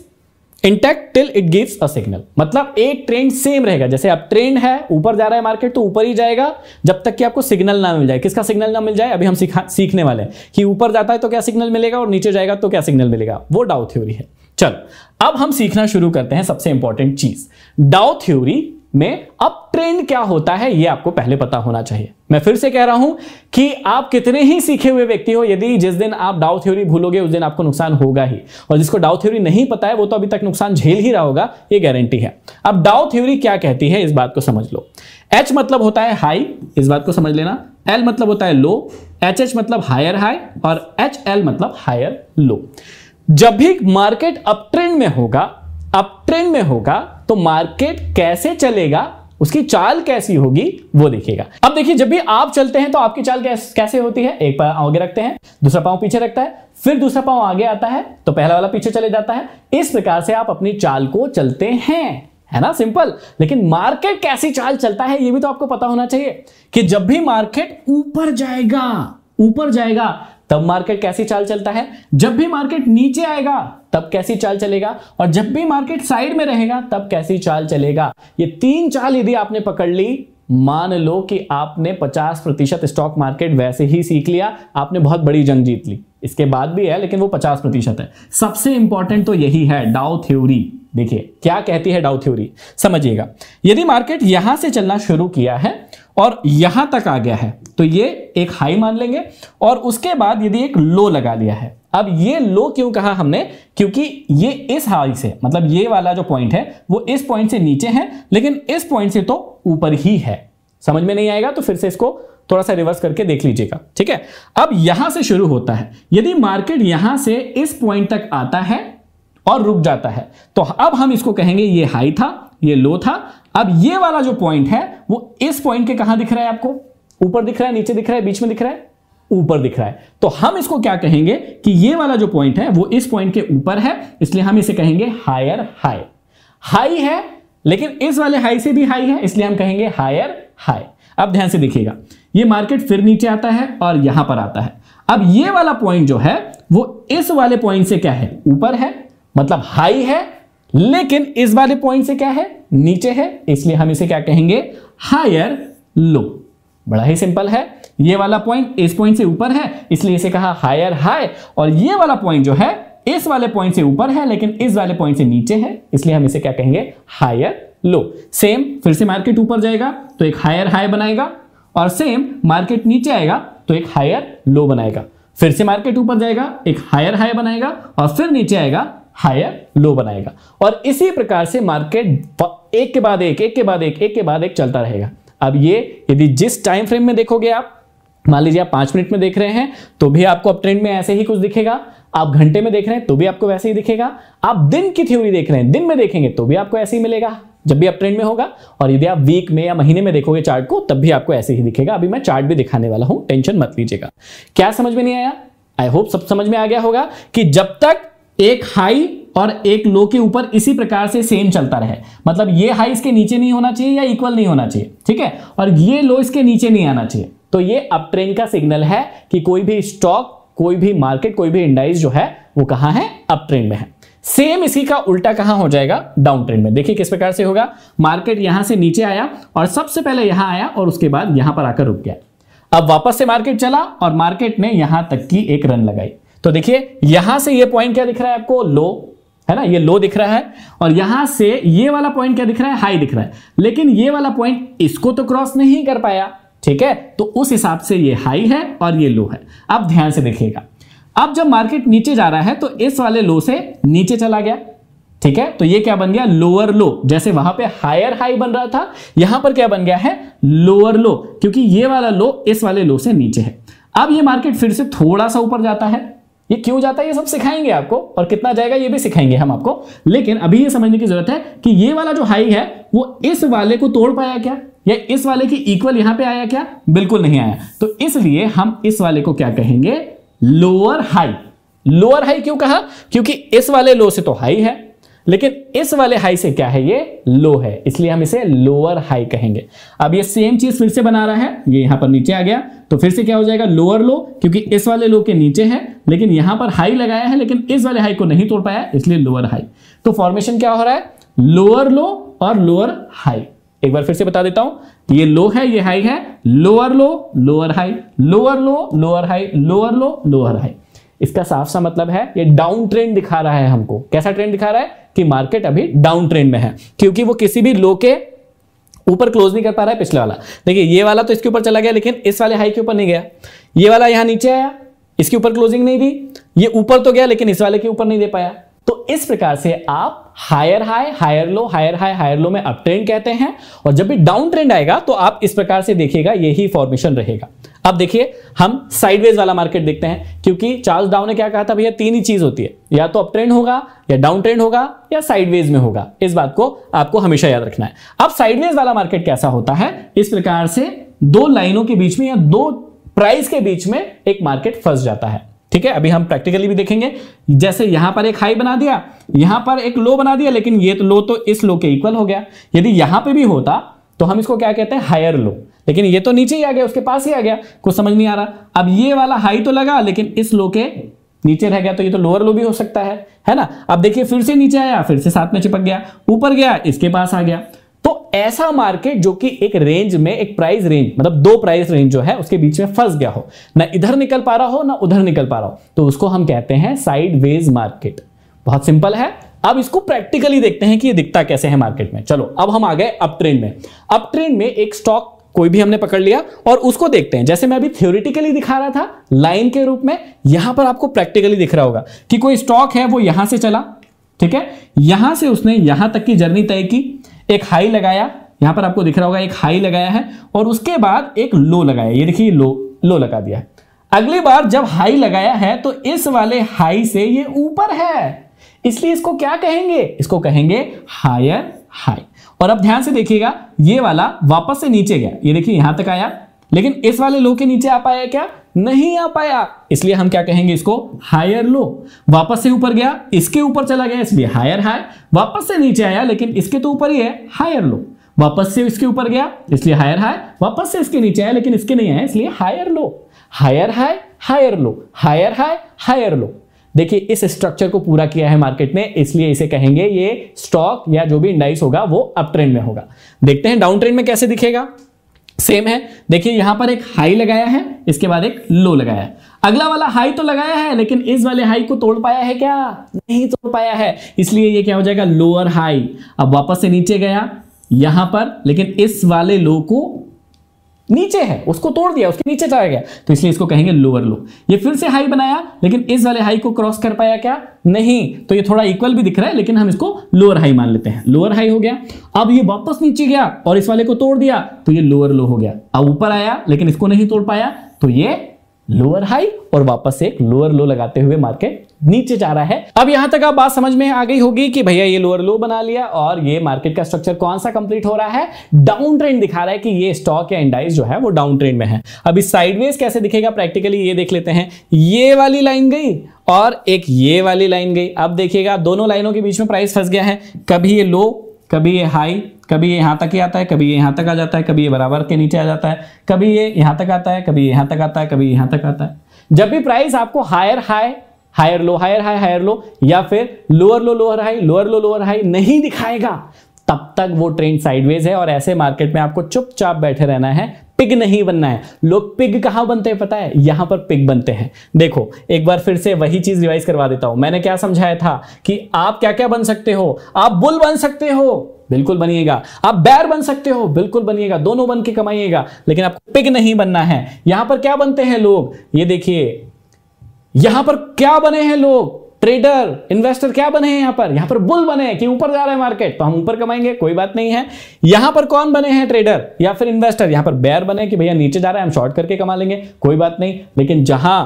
S1: intact till it gives a signal, मतलब एक ट्रेंड सेम रहेगा। जैसे अब ट्रेंड है, ऊपर जा रहा है मार्केट तो ऊपर ही जाएगा जब तक कि आपको सिग्नल ना मिल जाए। किसका सिग्नल ना मिल जाए, अभी हम सीखने वाले हैं कि ऊपर जाता है तो क्या सिग्नल मिलेगा और नीचे जाएगा तो क्या सिग्नल मिलेगा। वो डाउ थ्योरी है। चलो अब हम सीखना शुरू करते हैं सबसे इंपॉर्टेंट चीज। डाउ थ्योरी में अप ट्रेंड क्या होता है ये आपको पहले पता होना चाहिए। मैं फिर से कह रहा हूं कि आप कितने ही सीखे हुए व्यक्ति हो, यदि जिस दिन आप डाउ थ्योरी भूलोगे उस दिन आपको नुकसान होगा ही, और जिसको डाउ थ्योरी नहीं पता है वो तो अभी तक नुकसान झेल ही रहा होगा, ये गारंटी है। अब डाउ थ्योरी क्या कहती है इस बात को समझ लो। H मतलब होता है हाई, इस बात को समझ लेना। L मतलब होता है लो, HH मतलब हायर हाई, और HL मतलब हायर लो। जब भी मार्केट अप ट्रेंड में होगा तो मार्केट कैसे चलेगा, उसकी चाल कैसी होगी वो देखिएगा। अब देखिए, जब भी आप चलते हैं तो आपकी चाल कैसे होती है, एक पांव आगे रखते हैं, दूसरा पांव पीछे रखता है, फिर दूसरा पांव आगे आता है तो पहला वाला पीछे चले जाता है। इस प्रकार से आप अपनी चाल को चलते हैं, है ना, सिंपल। लेकिन मार्केट कैसी चाल चलता है ये भी तो आपको पता होना चाहिए कि जब भी मार्केट ऊपर जाएगा तब मार्केट कैसी चाल चलता है, जब भी मार्केट नीचे आएगा तब कैसी चाल चलेगा, और जब भी मार्केट साइड में रहेगा तब कैसी चाल चलेगा। ये तीन चाल यदि आपने पकड़ ली, मान लो कि आपने 50% स्टॉक मार्केट वैसे ही सीख लिया, आपने बहुत बड़ी जंग जीत ली। इसके बाद भी है लेकिन वो 50% है। सबसे इंपॉर्टेंट तो यही है डाउ थ्योरी। देखिए क्या कहती है डाउ थ्योरी, समझिएगा। यदि मार्केट यहां से चलना शुरू किया है और यहां तक आ गया है तो ये एक हाई मान लेंगे, और उसके बाद यदि एक लो लगा लिया है। अब ये लो क्यों कहा हमने, क्योंकि ये इस हाई से, मतलब ये वाला जो पॉइंट है वो इस पॉइंट से नीचे है लेकिन इस पॉइंट से तो ऊपर ही है। समझ में नहीं आएगा तो फिर से इसको थोड़ा सा रिवर्स करके देख लीजिएगा, ठीक है। अब यहां से शुरू होता है, यदि मार्केट यहां से इस पॉइंट तक आता है और रुक जाता है तो अब हम इसको कहेंगे ये हाई था, ये लो था। अब ये वाला जो पॉइंट है वो इस पॉइंट के कहां दिख रहा है आपको, ऊपर दिख रहा है, नीचे दिख रहा है, बीच में दिख रहा है, ऊपर दिख रहा है। तो हम इसको क्या कहेंगे कि ये वाला जो पॉइंट है वो इस पॉइंट के ऊपर है, इसलिए हम इसे कहेंगे हायर हाई। हाई है लेकिन इस वाले हाई से भी हाई है, इसलिए हम कहेंगे हायर हाई। अब ध्यान से देखिएगा, ये मार्केट फिर नीचे आता है और यहां पर आता है। अब ये वाला पॉइंट जो है वो इस वाले पॉइंट से क्या है, ऊपर है, मतलब हाई है, लेकिन इस वाले पॉइंट से क्या है, नीचे है, इसलिए हम इसे क्या कहेंगे, हायर लो। बड़ा ही सिंपल है। ये वाला पॉइंट इस पॉइंट से ऊपर है इसलिए इसे कहा हायर हाई, और ये वाला पॉइंट जो है इस वाले पॉइंट से ऊपर है लेकिन इस वाले पॉइंट से नीचे है, इसलिए हम इसे क्या कहेंगे, हायर लो। सेम, फिर से मार्केट ऊपर जाएगा तो एक हायर हाई बनाएगा, और सेम मार्केट नीचे आएगा तो एक हायर लो बनाएगा। फिर से मार्केट ऊपर जाएगा, एक हायर हाई बनाएगा, और फिर नीचे आएगा, हायर लो बनाएगा। और इसी प्रकार से मार्केट एक के बाद एक चलता रहेगा। अब ये यदि जिस टाइम फ्रेम में देखोगे आप, मान लीजिए आप 5 मिनट में देख रहे हैं तो भी आपको अप ट्रेंड में ऐसे ही कुछ दिखेगा, आप घंटे में देख रहे हैं तो भी आपको वैसे ही दिखेगा, आप दिन की थ्योरी देख रहे हैं दिन में देखेंगे तो भी आपको ऐसे ही मिलेगा जब भी अप ट्रेंड में होगा, और यदि आप वीक में या महीने में देखोगे चार्ट को तब भी आपको ऐसे ही दिखेगा। अभी मैं चार्ट भी दिखाने वाला हूं, टेंशन मत लीजिएगा। क्या समझ में नहीं आया? आई होप सब समझ में आ गया होगा कि जब तक एक हाई और एक लो के ऊपर इसी प्रकार से सेम चलता रहे, मतलब ये हाई इसके नीचे नहीं होना चाहिए या इक्वल नहीं होना चाहिए, ठीक है, और ये लो इसके नीचे नहीं आना चाहिए, तो ये अप ट्रेंड का सिग्नल है कि कोई भी स्टॉक, कोई भी मार्केट, कोई भी इंडाइस जो है वो कहां है, अप ट्रेंड में है। सेम इसी का उल्टा कहां हो जाएगा, डाउन ट्रेंड में। देखिए किस प्रकार से होगा, मार्केट यहां से नीचे आया और सबसे पहले यहां आया और उसके बाद यहां पर आकर रुक गया। अब वापस से मार्केट चला और मार्केट ने यहां तक की एक रन लगाई। तो देखिए यहां से ये पॉइंट क्या दिख रहा है आपको, लो है ना, ये लो दिख रहा है, और यहां से ये वाला पॉइंट क्या दिख रहा है, हाई दिख रहा है, लेकिन ये वाला पॉइंट इसको तो क्रॉस नहीं कर पाया, ठीक है, तो उस हिसाब से ये हाई है और ये लो है। अब ध्यान से देखिएगा, अब जब मार्केट नीचे जा रहा है तो इस वाले लो से नीचे चला गया, ठीक है, तो ये क्या बन गया, लोअर लो। जैसे वहां पे हायर हाई बन रहा था, यहां पर क्या बन गया है, लोअर लो, क्योंकि ये वाला लो इस वाले लो से नीचे है। अब ये मार्केट फिर से थोड़ा सा ऊपर जाता है, ये क्यों जाता है ये सब सिखाएंगे आपको, और कितना जाएगा ये भी सिखाएंगे हम आपको, लेकिन अभी ये समझने की जरूरत है कि ये वाला जो हाई है वो इस वाले को तोड़ पाया क्या, या इस वाले की इक्वल यहां पे आया क्या, बिल्कुल नहीं आया, तो इसलिए हम इस वाले को क्या कहेंगे, लोअर हाई। लोअर हाई क्यों कहा, क्योंकि इस वाले लो से तो हाई है, लेकिन इस वाले हाई से क्या है, ये लो है, इसलिए हम इसे लोअर हाई कहेंगे। अब ये सेम चीज फिर से बना रहा है, ये यहां पर नीचे आ गया तो फिर से क्या हो जाएगा, लोअर लो, क्योंकि इस वाले लो के नीचे है, लेकिन यहां पर हाई लगाया है लेकिन इस वाले हाई को नहीं तोड़ पाया, इसलिए लोअर हाई। तो फॉर्मेशन क्या हो रहा है, लोअर लो और लोअर हाई। एक बार फिर से बता देता हूं, ये लो है, ये हाई है, lower low, lower high, lower low, lower high, lower low, lower high. इसका साफ सा मतलब है ये डाउन ट्रेंड दिखा रहा है हमको। कैसा ट्रेंड दिखा रहा है कि मार्केट अभी डाउन ट्रेंड में है, क्योंकि वो किसी भी लो के ऊपर क्लोज नहीं कर पा रहा है। पिछले वाला देखिए, ये वाला तो इसके ऊपर चला गया लेकिन इस वाले हाई के ऊपर नहीं गया। ये वाला यहां नीचे आया, इसके ऊपर क्लोजिंग नहीं दी। ये ऊपर तो गया लेकिन इस वाले के ऊपर नहीं दे पाया। तो इस प्रकार से आप higher high higher low, higher high higher low में अप ट्रेंड कहते हैं। और जब भी डाउन ट्रेंड आएगा तो आप इस प्रकार से देखिएगा, यही फॉर्मेशन रहेगा। अब देखिए हम साइडवेज वाला मार्केट देखते हैं, क्योंकि चार्ल्स डाउ ने क्या कहा था भैया, तीन ही चीज होती है, या तो अप ट्रेंड होगा, या डाउन ट्रेंड होगा, या साइडवेज में होगा। इस बात को आपको हमेशा याद रखना है। अब साइडवेज वाला मार्केट कैसा होता है, इस प्रकार से दो लाइनों के बीच में या दो प्राइस के बीच में एक मार्केट फंस जाता है। ठीक है, अभी हम प्रैक्टिकली भी देखेंगे। जैसे यहां पर एक हाई बना दिया, यहां पर एक लो बना दिया, लेकिन ये तो लो तो इस लो के इक्वल हो गया। यदि यहां पे भी होता तो हम इसको क्या कहते हैं, हायर लो, लेकिन ये तो नीचे ही आ गया, उसके पास ही आ गया, कुछ समझ नहीं आ रहा। अब ये वाला हाई तो लगा लेकिन इस लो के नीचे रह गया, तो ये तो लोअर लो भी हो सकता है ना। अब देखिए फिर से नीचे आया, फिर से साथ में चिपक गया, ऊपर गया, इसके पास आ गया। तो ऐसा मार्केट जो कि एक रेंज में, एक प्राइस रेंज मतलब दो प्राइस रेंज जो है उसके बीच में फंस गया हो, ना इधर निकल पा रहा हो ना उधर निकल पा रहा हो, तो उसको हम कहते हैं साइडवेज मार्केट। बहुत सिंपल है। अब इसको प्रैक्टिकली देखते हैं कि ये दिखता कैसे है मार्केट में। चलो अब हम आ गए अप ट्रेंड में। अप ट्रेंड में एक स्टॉक कोई भी हमने पकड़ लिया और उसको देखते हैं। जैसे मैं अभी थ्योरेटिकली दिखा रहा था लाइन के रूप में, यहां पर आपको प्रैक्टिकली दिख रहा होगा कि कोई स्टॉक है, वो यहां से चला, ठीक है, यहां से उसने यहां तक की जर्नी तय की, एक हाई लगाया, यहां पर आपको दिख रहा होगा एक हाई लगाया है, और उसके बाद एक लो लगाया। ये देखिए लो लगा दिया है। अगली बार जब हाई लगाया है तो इस वाले हाई से ये ऊपर है, इसलिए इसको क्या कहेंगे, इसको कहेंगे हायर हाई। और अब ध्यान से देखिएगा, ये वाला वापस से नीचे गया, ये देखिए यहां तक आया, लेकिन इस वाले लो के नीचे आ पाया क्या, नहीं आ पाया, इसलिए हम क्या कहेंगे इसको, हायर लो। वापस से ऊपर गया, इसके ऊपर चला गया, इसलिए हायर हाई। वापस से नीचे आया लेकिन इसके तो ऊपर ही है, हायर लो। वापस से इसके ऊपर गया, इसलिए हायर हाई। वापस से इसके नीचे आया लेकिन इसके नहीं आया, इसलिए higher low. Higher high higher low, higher high higher low. देखिए इस स्ट्रक्चर को पूरा किया है मार्केट ने, इसलिए इसे कहेंगे ये स्टॉक या जो भी इंडाइस होगा वो अप ट्रेंड में होगा। देखते हैं डाउन ट्रेंड में कैसे दिखेगा। सेम है, देखिए यहां पर एक हाई लगाया है, इसके बाद एक लो लगाया है। अगला वाला हाई तो लगाया है लेकिन इस वाले हाई को तोड़ पाया है क्या, नहीं तोड़ पाया है, इसलिए ये क्या हो जाएगा, लोअर हाई। अब वापस से नीचे गया यहां पर, लेकिन इस वाले लो को नीचे है, उसको तोड़ दिया, उसके नीचे चला गया, तो इसलिए इसको कहेंगे लोअर लो। ये फिर से हाई बनाया लेकिन इस वाले हाई को क्रॉस कर पाया क्या, नहीं, तो ये थोड़ा इक्वल भी दिख रहा है लेकिन हम इसको लोअर हाई मान लेते हैं, लोअर हाई हो गया। अब ये वापस नीचे गया और इस वाले को तोड़ दिया, तो ये लोअर लो हो गया। अब ऊपर आया लेकिन इसको नहीं तोड़ पाया, तो ये लोअर हाई और वापस से एक लोअर लो लगाते हुए मार्केट नीचे जा रहा है। अब यहां तक आप बात समझ में आ गई होगी कि भैया ये लोअर लो बना लिया और ये मार्केट का स्ट्रक्चर कौन सा कंप्लीट हो रहा है, डाउन ट्रेंड दिखा रहा है कि ये स्टॉक या इंडाइस जो है वो डाउन ट्रेंड में है। अब इस साइडवेज कैसे दिखेगा प्रैक्टिकली ये देख लेते हैं। ये वाली लाइन गई और एक ये वाली लाइन गई। अब देखिएगा दोनों लाइनों के बीच में प्राइस फंस गया है, कभी ये लो, कभी ये हाई, कभी ये यहां तक ही आता है, कभी ये यहां तक आ जाता है, कभी ये बराबर के नीचे आ जाता है, कभी ये यहां तक आता है, कभी यहां तक आता है, कभी यहां तक आता है। जब भी प्राइस आपको higher high higher low, higher high higher low, या फिर lower low lower high, lower low lower high नहीं दिखाएगा, तब तक वो ट्रेंड साइडवेज है। और ऐसे मार्केट में आपको चुपचाप बैठे रहना है, पिग नहीं बनना है। लोग पिग कहां बनते हैं पता है, यहां पर पिग बनते हैं। देखो एक बार फिर से वही चीज रिवाइज करवा देता हूं। मैंने क्या समझाया था कि आप क्या क्या बन सकते हो, आप बुल बन सकते हो, बिल्कुल बनिएगा, आप बेयर बन सकते हो, बिल्कुल बनिएगा, दोनों बन के कमाइएगा, लेकिन आपको पिग नहीं बनना है। यहां पर क्या बनते हैं लोग, ये देखिए यहां पर क्या बने हैं लोग, ट्रेडर इन्वेस्टर क्या बने हैं, यहां पर बुल बने हैं कि ऊपर जा रहा है मार्केट तो हम ऊपर कमाएंगे, कोई बात नहीं है। यहां पर कौन बने हैं, ट्रेडर या फिर इन्वेस्टर, यहां पर बेयर बने कि भैया नीचे जा रहा है हम शॉर्ट करके कमा लेंगे, कोई बात नहीं। लेकिन जहां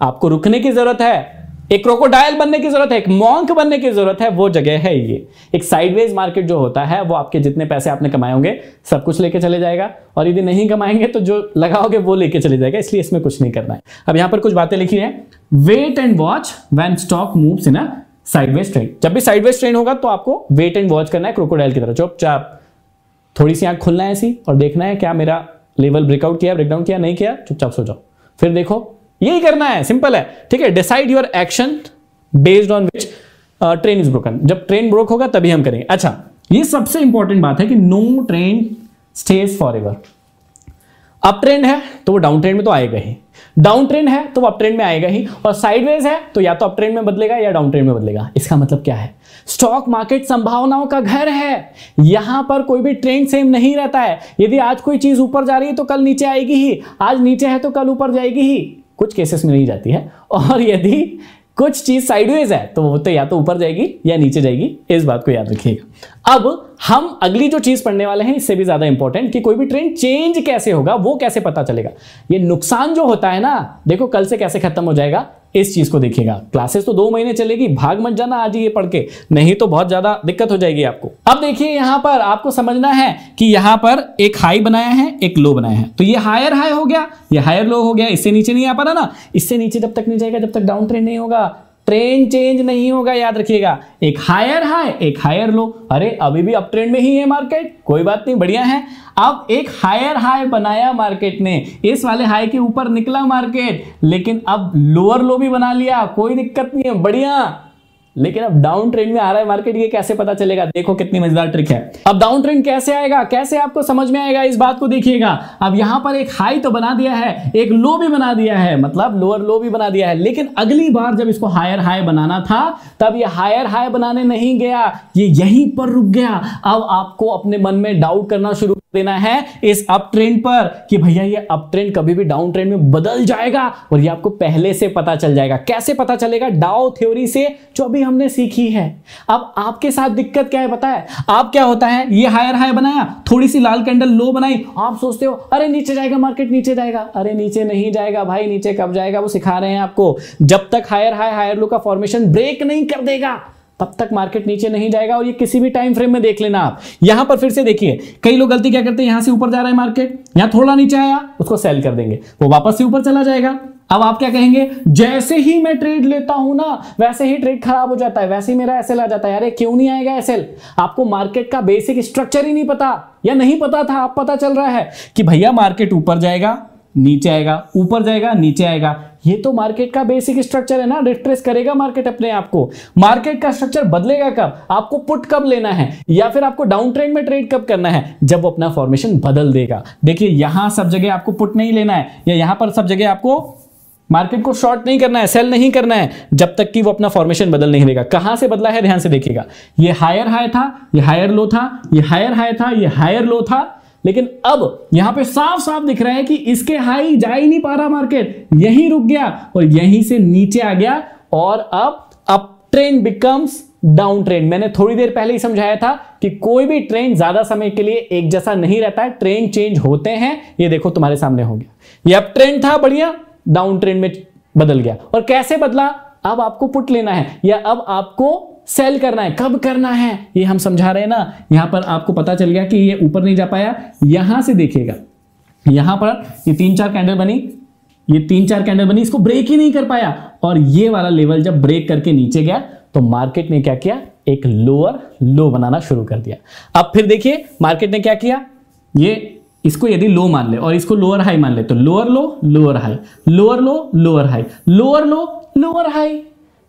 S1: आपको रुकने की जरूरत है, एक क्रोकोडाइल बनने की जरूरत है, एक मॉन्क बनने की जरूरत है, वो जगह है ये। एक साइडवेज मार्केट जो होता है वो आपके जितने पैसे आपने कमाए होंगे सब कुछ लेके चले जाएगा, और यदि नहीं कमाएंगे तो जो लगाओगे वो लेके चले जाएगा, इसलिए इसमें कुछ नहीं करना है। अब यहां पर कुछ बातें लिखी है, wait and watch when stock moves in a sideways trend. जब भी साइडवेज ट्रेंड होगा तो आपको वेट एंड वॉच करना है क्रोकोडाइल की तरह, चुपचाप थोड़ी सी आंख खुलना है ऐसी और देखना है क्या मेरा लेवल ब्रेकआउट किया, ब्रेकडाउन किया, नहीं किया, चुपचाप सो जाओ, फिर देखो, यही करना है, सिंपल है, ठीक है। Decide your action based on which train is broken. जब ट्रेन ब्रोक होगा तभी हम करेंगे। अच्छा, ये सबसे इंपॉर्टेंट बात है कि no trend stays forever. Up trend है तो वो डाउन ट्रेंड में तो आएगा ही, डाउन ट्रेंड है तो वो अप ट्रेंड में आएगा ही, और साइडवेज है तो या तो अप ट्रेंड में बदलेगा या डाउन ट्रेंड में बदलेगा। इसका मतलब क्या है? स्टॉक मार्केट संभावनाओं का घर है, यहां पर कोई भी ट्रेंड सेम नहीं रहता है। यदि आज कोई चीज ऊपर जा रही है तो कल नीचे आएगी ही, आज नीचे है तो कल ऊपर जाएगी ही, कुछ केसेस में नहीं जाती है। और यदि कुछ चीज साइडवेज है तो वो तो या तो ऊपर जाएगी या नीचे जाएगी, इस बात को याद रखिएगा। अब हम अगली जो चीज पढ़ने वाले हैं इससे भी ज्यादा इंपॉर्टेंट, कि कोई भी ट्रेंड चेंज कैसे होगा, वो कैसे पता चलेगा। ये नुकसान जो होता है ना, देखो कल से कैसे खत्म हो जाएगा, इस चीज को देखिएगा। क्लासेस तो 2 महीने चलेगी, भाग मत जाना आज ये पढ़ के, नहीं तो बहुत ज्यादा दिक्कत हो जाएगी आपको। अब देखिए यहां पर आपको समझना है कि यहां पर एक हाई बनाया है, एक लो बनाया है, तो ये हायर हाई हो गया, ये हायर लो हो गया, इससे नीचे नहीं आ पा रहा ना, इससे नीचे जब तक नहीं जाएगा जब तक डाउन ट्रेंड नहीं होगा, ट्रेंड चेंज नहीं होगा, याद रखिएगा। एक हायर हाई एक हायर लो, अरे अभी भी अप ट्रेंड में ही है मार्केट, कोई बात नहीं, बढ़िया है। अब एक हायर हाई बनाया मार्केट ने, इस वाले हाई के ऊपर निकला मार्केट, लेकिन अब लोअर लो भी बना लिया, कोई दिक्कत नहीं है, बढ़िया। लेकिन अब डाउन ट्रेंड में आ रहा है मार्केट, ये कैसे पता चलेगा? देखो कितनी मजेदार ट्रिक है। अब डाउन ट्रेंड कैसे आएगा, कैसे आपको समझ में आएगा, इस बात को देखिएगा। अब यहां पर एक हाई तो बना दिया है, एक लो भी बना दिया है, मतलब लोअर लो भी बना दिया है, लेकिन अगली बार जब इसको हायर हाई बनाना था तब ये हायर हाई बनाने नहीं गया, ये यहीं पर रुक गया। अब आपको अपने मन में डाउट करना शुरू देना है इस अप ट्रेंड पर कि भैया ये अप ट्रेंड कभी भी डाउन ट्रेंड में बदल जाएगा, और ये आपको पहले से पता चल जाएगा। कैसे पता चलेगा? डाउ थ्योरी से जो अभी हमने सीखी है। अब आपके साथ दिक्कत क्या है पता है? आप क्या होता है, ये हायर हाई बनाया, थोड़ी सी लाल कैंडल लो बनाई, आप सोचते हो अरे नीचे जाएगा मार्केट, नीचे जाएगा, अरे नीचे नहीं जाएगा भाई, नीचे कब जाएगा वो सिखा रहे हैं आपको। जब तक हायर हाई हायर लो का फॉर्मेशन ब्रेक नहीं कर देगा तब तक मार्केट नीचे नहीं जाएगा, और ये किसी भी टाइम फ्रेम में देख लेना आप। यहां पर फिर से देखिए, कई लोग गलती क्या करते हैं, यहां से ऊपर जा रहा है मार्केट, यहां थोड़ा नीचे आया उसको सेल कर देंगे, वो वापस से ऊपर चला जाएगा। अब आप क्या कहेंगे, जैसे ही मैं ट्रेड लेता हूं ना वैसे ही ट्रेड खराब हो जाता है, वैसे ही मेरा एसएल आ जाता है। अरे क्यों नहीं आएगा एसएल? आपको मार्केट का बेसिक स्ट्रक्चर ही नहीं पता, या नहीं पता था, अब पता चल रहा है कि भैया मार्केट ऊपर जाएगा नीचे आएगा, ऊपर जाएगा नीचे आएगा। ये तो मार्केट का बेसिक स्ट्रक्चर है ना, रिट्रेस करेगा मार्केट अपने आप को। मार्केट का स्ट्रक्चर बदलेगा कब? आपको पुट कब लेना है, या फिर आपको डाउन ट्रेंड में ट्रेड कब करना है? जब वो अपना फॉर्मेशन बदल देगा। देखिए यहां सब जगह आपको पुट नहीं लेना है, या यहां पर सब जगह आपको मार्केट को शॉर्ट नहीं करना है, सेल नहीं करना है, जब तक कि वो अपना फॉर्मेशन बदल नहीं देगा। कहां से बदला है ध्यान से देखिएगा, ये हायर हाई था, ये हायर लो था, ये हायर हाई था, ये हायर लो था, लेकिन अब यहां पे साफ साफ दिख रहा है कि इसके हाई जा ही नहीं पा रहा मार्केट, यहीं रुक गया और यहीं से नीचे आ गया, और अब up trend becomes down trend. मैंने थोड़ी देर पहले ही समझाया था कि कोई भी ट्रेंड ज्यादा समय के लिए एक जैसा नहीं रहता है, ट्रेंड चेंज होते हैं। ये देखो तुम्हारे सामने हो गया, ये अप ट्रेंड था बढ़िया, डाउन ट्रेंड में बदल गया। और कैसे बदला? अब आपको पुट लेना है या अब आपको सेल करना है, कब करना है ये हम समझा रहे हैं ना। यहां पर आपको पता चल गया कि ये ऊपर नहीं जा पाया। यहां से देखिएगा, यहां पर ये 3-4 कैंडल बनी, ये 3-4 कैंडल बनी, इसको ब्रेक ही नहीं कर पाया, और ये वाला लेवल जब ब्रेक करके नीचे गया तो मार्केट ने क्या किया, एक लोअर लो बनाना शुरू कर दिया। अब फिर देखिए मार्केट ने क्या किया, ये इसको यदि लो मान ले और इसको लोअर हाई मान ले तो lower low lower high, lower low lower high, lower low lower high.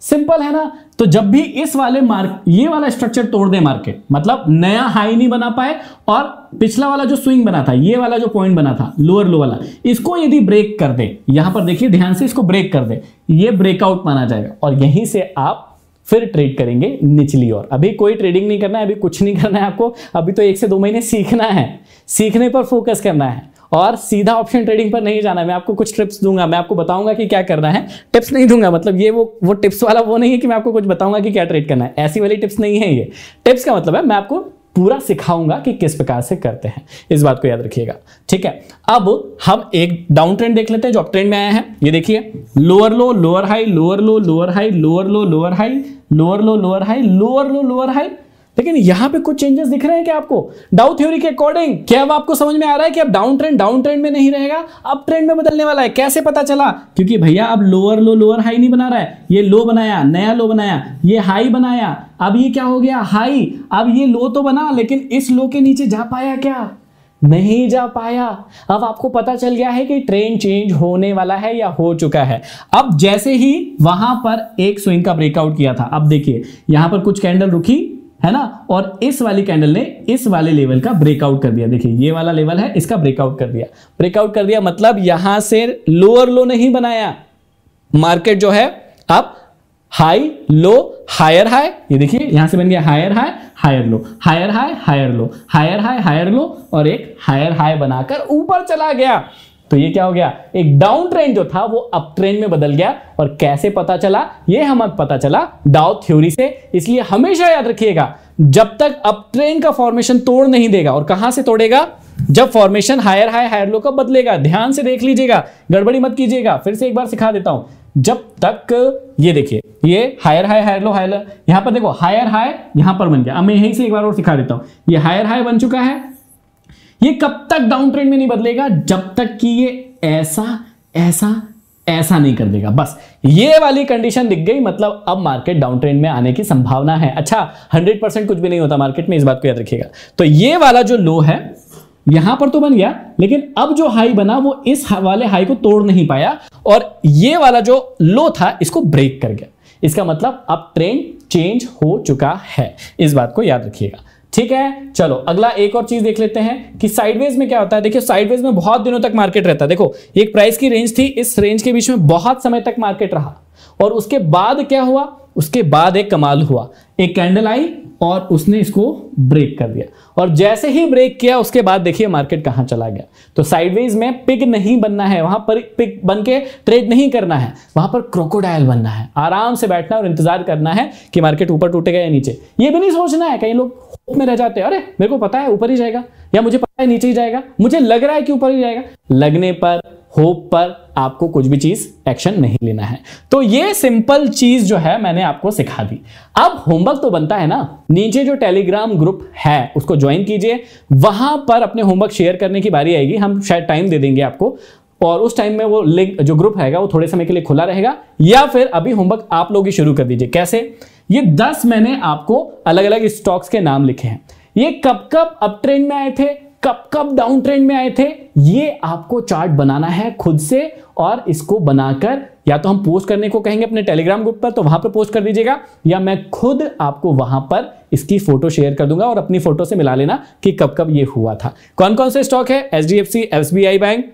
S1: Simple है ना। तो जब भी इस वाले ये वाला स्ट्रक्चर तोड़ दे मार्केट, मतलब नया हाई नहीं बना पाए, और पिछला वाला जो स्विंग बना था, ये वाला जो पॉइंट बना था लोअर लो वाला, इसको यदि ब्रेक कर दे, यहां पर देखिए ध्यान से, इसको ब्रेक कर दे, ये ब्रेकआउट माना जाएगा, और यहीं से आप फिर ट्रेड करेंगे निचली ओर। अभी कोई ट्रेडिंग नहीं करना है, अभी कुछ नहीं करना है आपको, अभी तो 1 से 2 महीने सीखना है, सीखने पर फोकस करना है, और सीधा ऑप्शन ट्रेडिंग पर नहीं जाना है। मैं आपको कुछ टिप्स दूंगा, मैं आपको बताऊंगा कि क्या करना है, टिप्स नहीं दूंगा, मतलब ये वो टिप्स वाला वो नहीं है कि मैं आपको कुछ बताऊंगा कि क्या ट्रेड करना है, ऐसी वाली टिप्स नहीं है ये। टिप्स का मतलब है मैं आपको पूरा सिखाऊंगा कि किस प्रकार से करते हैं, इस बात को याद रखिएगा, ठीक है। अब हम एक डाउन ट्रेंड देख लेते हैं जो अप ट्रेंड में आया है। ये देखिए, lower low lower high, lower low lower high, lower low lower high, lower low lower high, lower low lower high. लेकिन यहां पे कुछ चेंजेस दिख रहे हैं क्या आपको डाउ थ्योरी के अकॉर्डिंग? क्या अब आपको समझ में आ रहा है कि अब डाउन ट्रेंड में नहीं रहेगा, अप ट्रेंड में बदलने वाला है? कैसे पता चला? क्योंकि भैया अब लोअर लो लोअर हाई नहीं बना रहा है, ये लो बनाया, नया लो बनाया, ये हाई बनाया, अब ये क्या हो गया, हाई। अब ये लो तो बना, लेकिन इस लो के नीचे जा पाया क्या? नहीं जा पाया। अब आपको पता चल गया है कि ट्रेंड चेंज होने वाला है या हो चुका है। अब जैसे ही वहां पर एक स्विंग का ब्रेकआउट किया था, अब देखिए यहां पर कुछ कैंडल रुकी है ना, और इस वाली कैंडल ने इस वाले लेवल का ब्रेकआउट कर दिया। देखिए ये वाला लेवल है, इसका ब्रेकआउट कर दिया। ब्रेकआउट कर दिया मतलब यहां से लोअर लो नहीं बनाया, मार्केट जो है अब हाई लो हायर हाई, ये देखिए यहां से बन गया higher high higher low, higher high higher low, higher high higher low, और एक हायर हाई बनाकर ऊपर चला गया। तो ये क्या हो गया, एक डाउन ट्रेंड जो था वो अप ट्रेंड में बदल गया। और कैसे पता चला, ये हमें पता चला डाउ थ्योरी से। इसलिए हमेशा याद रखिएगा, जब तक अप ट्रेंड का फॉर्मेशन तोड़ नहीं देगा, और कहां से तोड़ेगा, जब formation higher high higher low का बदलेगा। ध्यान से देख लीजिएगा, गड़बड़ी मत कीजिएगा, फिर से एक बार सिखा देता हूं। जब तक ये देखिए ये higher high higher low higher low, यहां पर देखो हायर हाई यहां पर बन गया। अब मैं यहीं से एक बार और सिखा देता हूं। ये हायर हाई बन चुका है, ये कब तक डाउन ट्रेंड में नहीं बदलेगा, जब तक कि ये ऐसा ऐसा ऐसा नहीं कर देगा। बस ये वाली कंडीशन दिख गई, मतलब अब मार्केट डाउन ट्रेंड में आने की संभावना है। अच्छा 100% कुछ भी नहीं होता मार्केट में, इस बात को याद रखिएगा। तो ये वाला जो लो है यहां पर तो बन गया, लेकिन अब जो हाई बना वो इस वाले हाई को तोड़ नहीं पाया, और ये वाला जो लो था इसको ब्रेक कर गया। इसका मतलब अब ट्रेंड चेंज हो चुका है, इस बात को याद रखिएगा। ठीक है, चलो अगला एक और चीज देख लेते हैं कि साइडवेज में क्या होता है। देखिए साइडवेज में बहुत दिनों तक मार्केट रहता है। देखो एक प्राइस की रेंज थी, इस रेंज के बीच में बहुत समय तक मार्केट रहा, और उसके बाद क्या हुआ, उसके बाद एक कमाल हुआ, एक कैंडल आई और उसने इसको ब्रेक कर दिया, और जैसे ही ब्रेक किया उसके बाद देखिए मार्केट कहां चला गया। तो साइडवेज में पिग नहीं बनना है, वहां पर पिग बन के ट्रेड नहीं करना है, वहां पर क्रोकोडाइल बनना है। आराम से बैठना और इंतजार करना है कि मार्केट ऊपर टूटेगा या नीचे। ये भी नहीं सोचना है, कई लोग होप में रह जाते हैं, अरे मेरे को पता है ऊपर ही जाएगा, या मुझे पता है नीचे ही जाएगा, मुझे लग रहा है कि ऊपर ही जाएगा। लगने पर, होप पर आपको कुछ भी चीज एक्शन नहीं लेना है। तो ये सिंपल चीज जो है मैंने आपको सिखा दी। अब होमवर्क तो बनता है ना, नीचे जो टेलीग्राम ग्रुप है उसको ज्वाइन कीजिए, वहां पर अपने होमवर्क शेयर करने की बारी आएगी, हम शायद टाइम दे देंगे आपको, और उस टाइम में वो लिंक जो ग्रुप रहेगा वो थोड़े समय के लिए खुला रहेगा, या फिर अभी होमवर्क आप लोग ही शुरू कर दीजिए। कैसे, ये 10 मैंने आपको अलग अलग स्टॉक्स के नाम लिखे हैं, ये कब कब अप ट्रेंड में आए थे, कब कब डाउन ट्रेंड में आए थे, ये आपको चार्ट बनाना है खुद से, और इसको बनाकर या तो हम पोस्ट करने को कहेंगे अपने टेलीग्राम ग्रुप पर, तो वहां पर पोस्ट कर दीजिएगा, या मैं खुद आपको वहां पर इसकी फोटो शेयर कर दूंगा, और अपनी फोटो से मिला लेना कि कब कब ये हुआ था। कौन कौन से स्टॉक है, HDFC, SBI बैंक,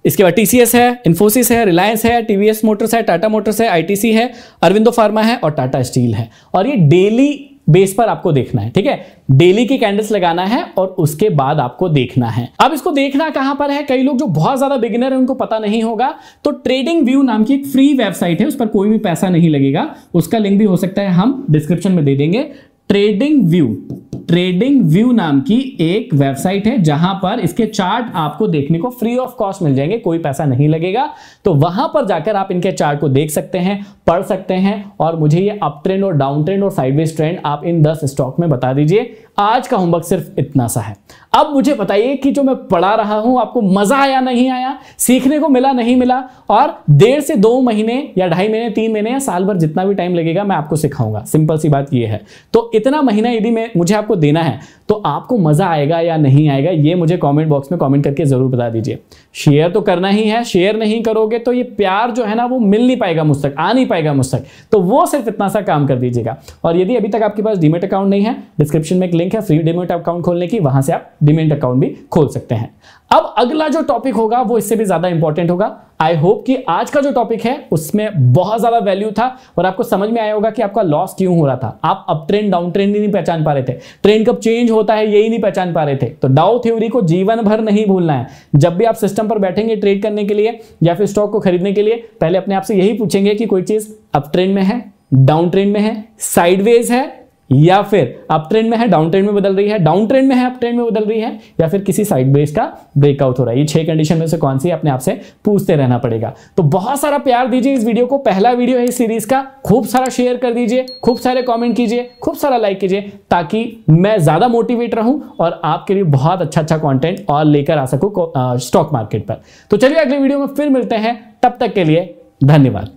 S1: इसके बाद TCS है, इन्फोसिस है, रिलायंस है, TVS मोटर्स है, टाटा मोटर्स है, ITC है, अरविंदो फार्मा है, और टाटा स्टील है। और ये डेली बेस पर आपको देखना है, ठीक है, डेली की कैंडल्स लगाना है और उसके बाद आपको देखना है। अब इसको देखना कहां पर है, कई लोग जो बहुत ज्यादा बिगिनर है उनको पता नहीं होगा, तो ट्रेडिंग व्यू नाम की एक फ्री वेबसाइट है, उस पर कोई भी पैसा नहीं लगेगा, उसका लिंक भी हो सकता है हम डिस्क्रिप्शन में दे देंगे। ट्रेडिंग व्यू नाम की एक वेबसाइट है, जहां पर इसके चार्ट आपको देखने को फ्री ऑफ कॉस्ट मिल जाएंगे, कोई पैसा नहीं लगेगा। तो वहां पर जाकर आप इनके चार्ट को देख सकते हैं, पढ़ सकते हैं, और मुझे ये अप ट्रेंड और डाउन ट्रेंड और साइडवेज ट्रेंड आप इन 10 स्टॉक में बता दीजिए। आज का होमवर्क सिर्फ इतना सा है। अब मुझे बताइए कि जो मैं पढ़ा रहा हूं आपको मजा आया नहीं आया, सीखने को मिला नहीं मिला, और 1.5 से 2 महीने या 2.5 महीने 3 महीने या साल भर जितना भी टाइम लगेगा मैं आपको सिखाऊंगा। सिंपल सी बात ये है। तो इतना महीना यदि मुझे आपको देना है तो आपको मजा आएगा या नहीं आएगा, ये मुझे कमेंट बॉक्स में कमेंट करके जरूर बता दीजिए। शेयर तो करना ही है, शेयर नहीं करोगे तो ये प्यार जो है ना वो मिल नहीं पाएगा मुझ तक, आ नहीं पाएगा मुझ तक। तो वो सिर्फ इतना सा काम कर दीजिएगा। और यदि अभी तक आपके पास डीमेट अकाउंट नहीं है, डिस्क्रिप्शन में एक लिंक है फ्री डीमेट अकाउंट खोलने की, वहां से आप डीमेट अकाउंट भी खोल सकते हैं। अब अगला जो टॉपिक होगा वो इससे भी ज्यादा इंपॉर्टेंट होगा। आई होप कि आज का जो टॉपिक है उसमें बहुत ज्यादा वैल्यू था और आपको समझ में आया होगा कि आपका लॉस क्यों हो रहा था। आप अप ट्रेंड डाउन ट्रेंड नहीं पहचान पा रहे थे, ट्रेंड कब चेंज होता है यही नहीं पहचान पा रहे थे। तो डाउ थ्योरी को जीवन भर नहीं भूलना है। जब भी आप सिस्टम पर बैठेंगे ट्रेड करने के लिए या फिर स्टॉक को खरीदने के लिए, पहले अपने आप से यही पूछेंगे कि कोई चीज अप ट्रेंड में है, डाउन ट्रेंड में है, साइडवेज है, या फिर अप ट्रेंड में है डाउन ट्रेंड में बदल रही है, डाउन ट्रेंड में है अप ट्रेंड में बदल रही है, या फिर किसी साइडवेज का ब्रेकआउट हो रहा है। ये 6 कंडीशन में से कौन सी अपने आप से पूछते रहना पड़ेगा। तो बहुत सारा प्यार दीजिए इस वीडियो को, पहला वीडियो है इस सीरीज का। खूब सारा शेयर कर दीजिए, खूब सारे कमेंट कीजिए, खूब सारा लाइक कीजिए, ताकि मैं ज्यादा मोटिवेट रहूं और आपके लिए बहुत अच्छा कंटेंट और लेकर आ सकूं स्टॉक मार्केट पर। तो चलिए अगले वीडियो में फिर मिलते हैं, तब तक के लिए धन्यवाद।